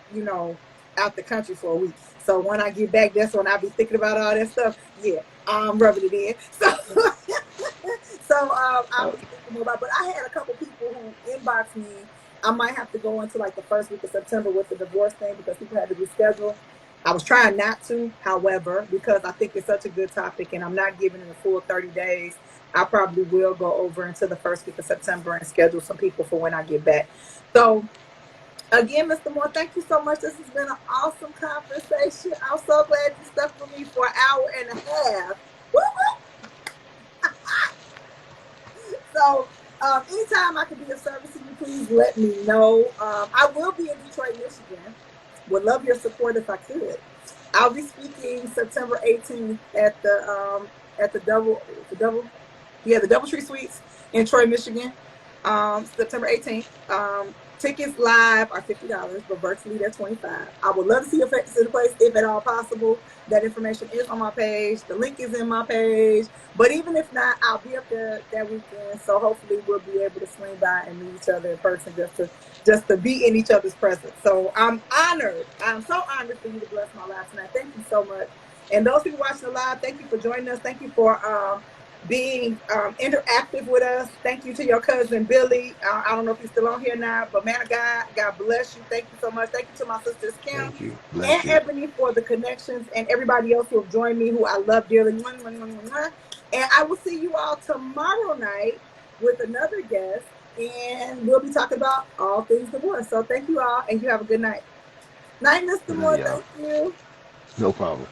Speaker 1: out the country for a week. So when I get back, that's when I'll be thinking about all that stuff. Yeah, I'm rubbing it in. So I'll
Speaker 2: uh,
Speaker 1: be thinking more about. But I had a couple people who inboxed me. I might have to go into like the first week of September with the divorce thing because people had to reschedule. I was trying not to, however, because I think it's such a good topic and I'm not giving it a full 30 days. I probably will go over into the first week of September and schedule some people for when I get back. So again, Mr. Moore, thank you so much. This has been an awesome conversation. I'm so glad you stuck with me for an hour and a half. Woo-hoo! So, anytime I can be of service to you, please let me know. I will be in Detroit, Michigan. Would love your support if I could. I'll be speaking September 18th at the DoubleTree Suites in Troy, Michigan. September 18th. Tickets live are $50, but virtually they're $25. I would love to see your faces in the place if at all possible. That information is on my page. The link is in my page. But even if not, I'll be up there that weekend. So hopefully we'll be able to swing by and meet each other in person just to be in each other's presence. So I'm honored. I'm so honored for you to bless my life tonight. Thank you so much. And those people watching the live, thank you for joining us. Thank you for being interactive with us. Thank you to your cousin Billy. I don't know if he's still on here now, but man of God, God bless you. Thank you so much. Thank you to my sisters Kim
Speaker 2: thank you.
Speaker 1: and
Speaker 2: Bless you.
Speaker 1: Ebony for the connections and everybody else who have joined me who I love dearly. And I will see you all tomorrow night with another guest, and we'll be talking about all things divorce. So thank you all, and you have a good night. Night, Mr.
Speaker 2: Good night,
Speaker 1: Moore.
Speaker 2: y'all.
Speaker 1: Thank you.
Speaker 2: No problem.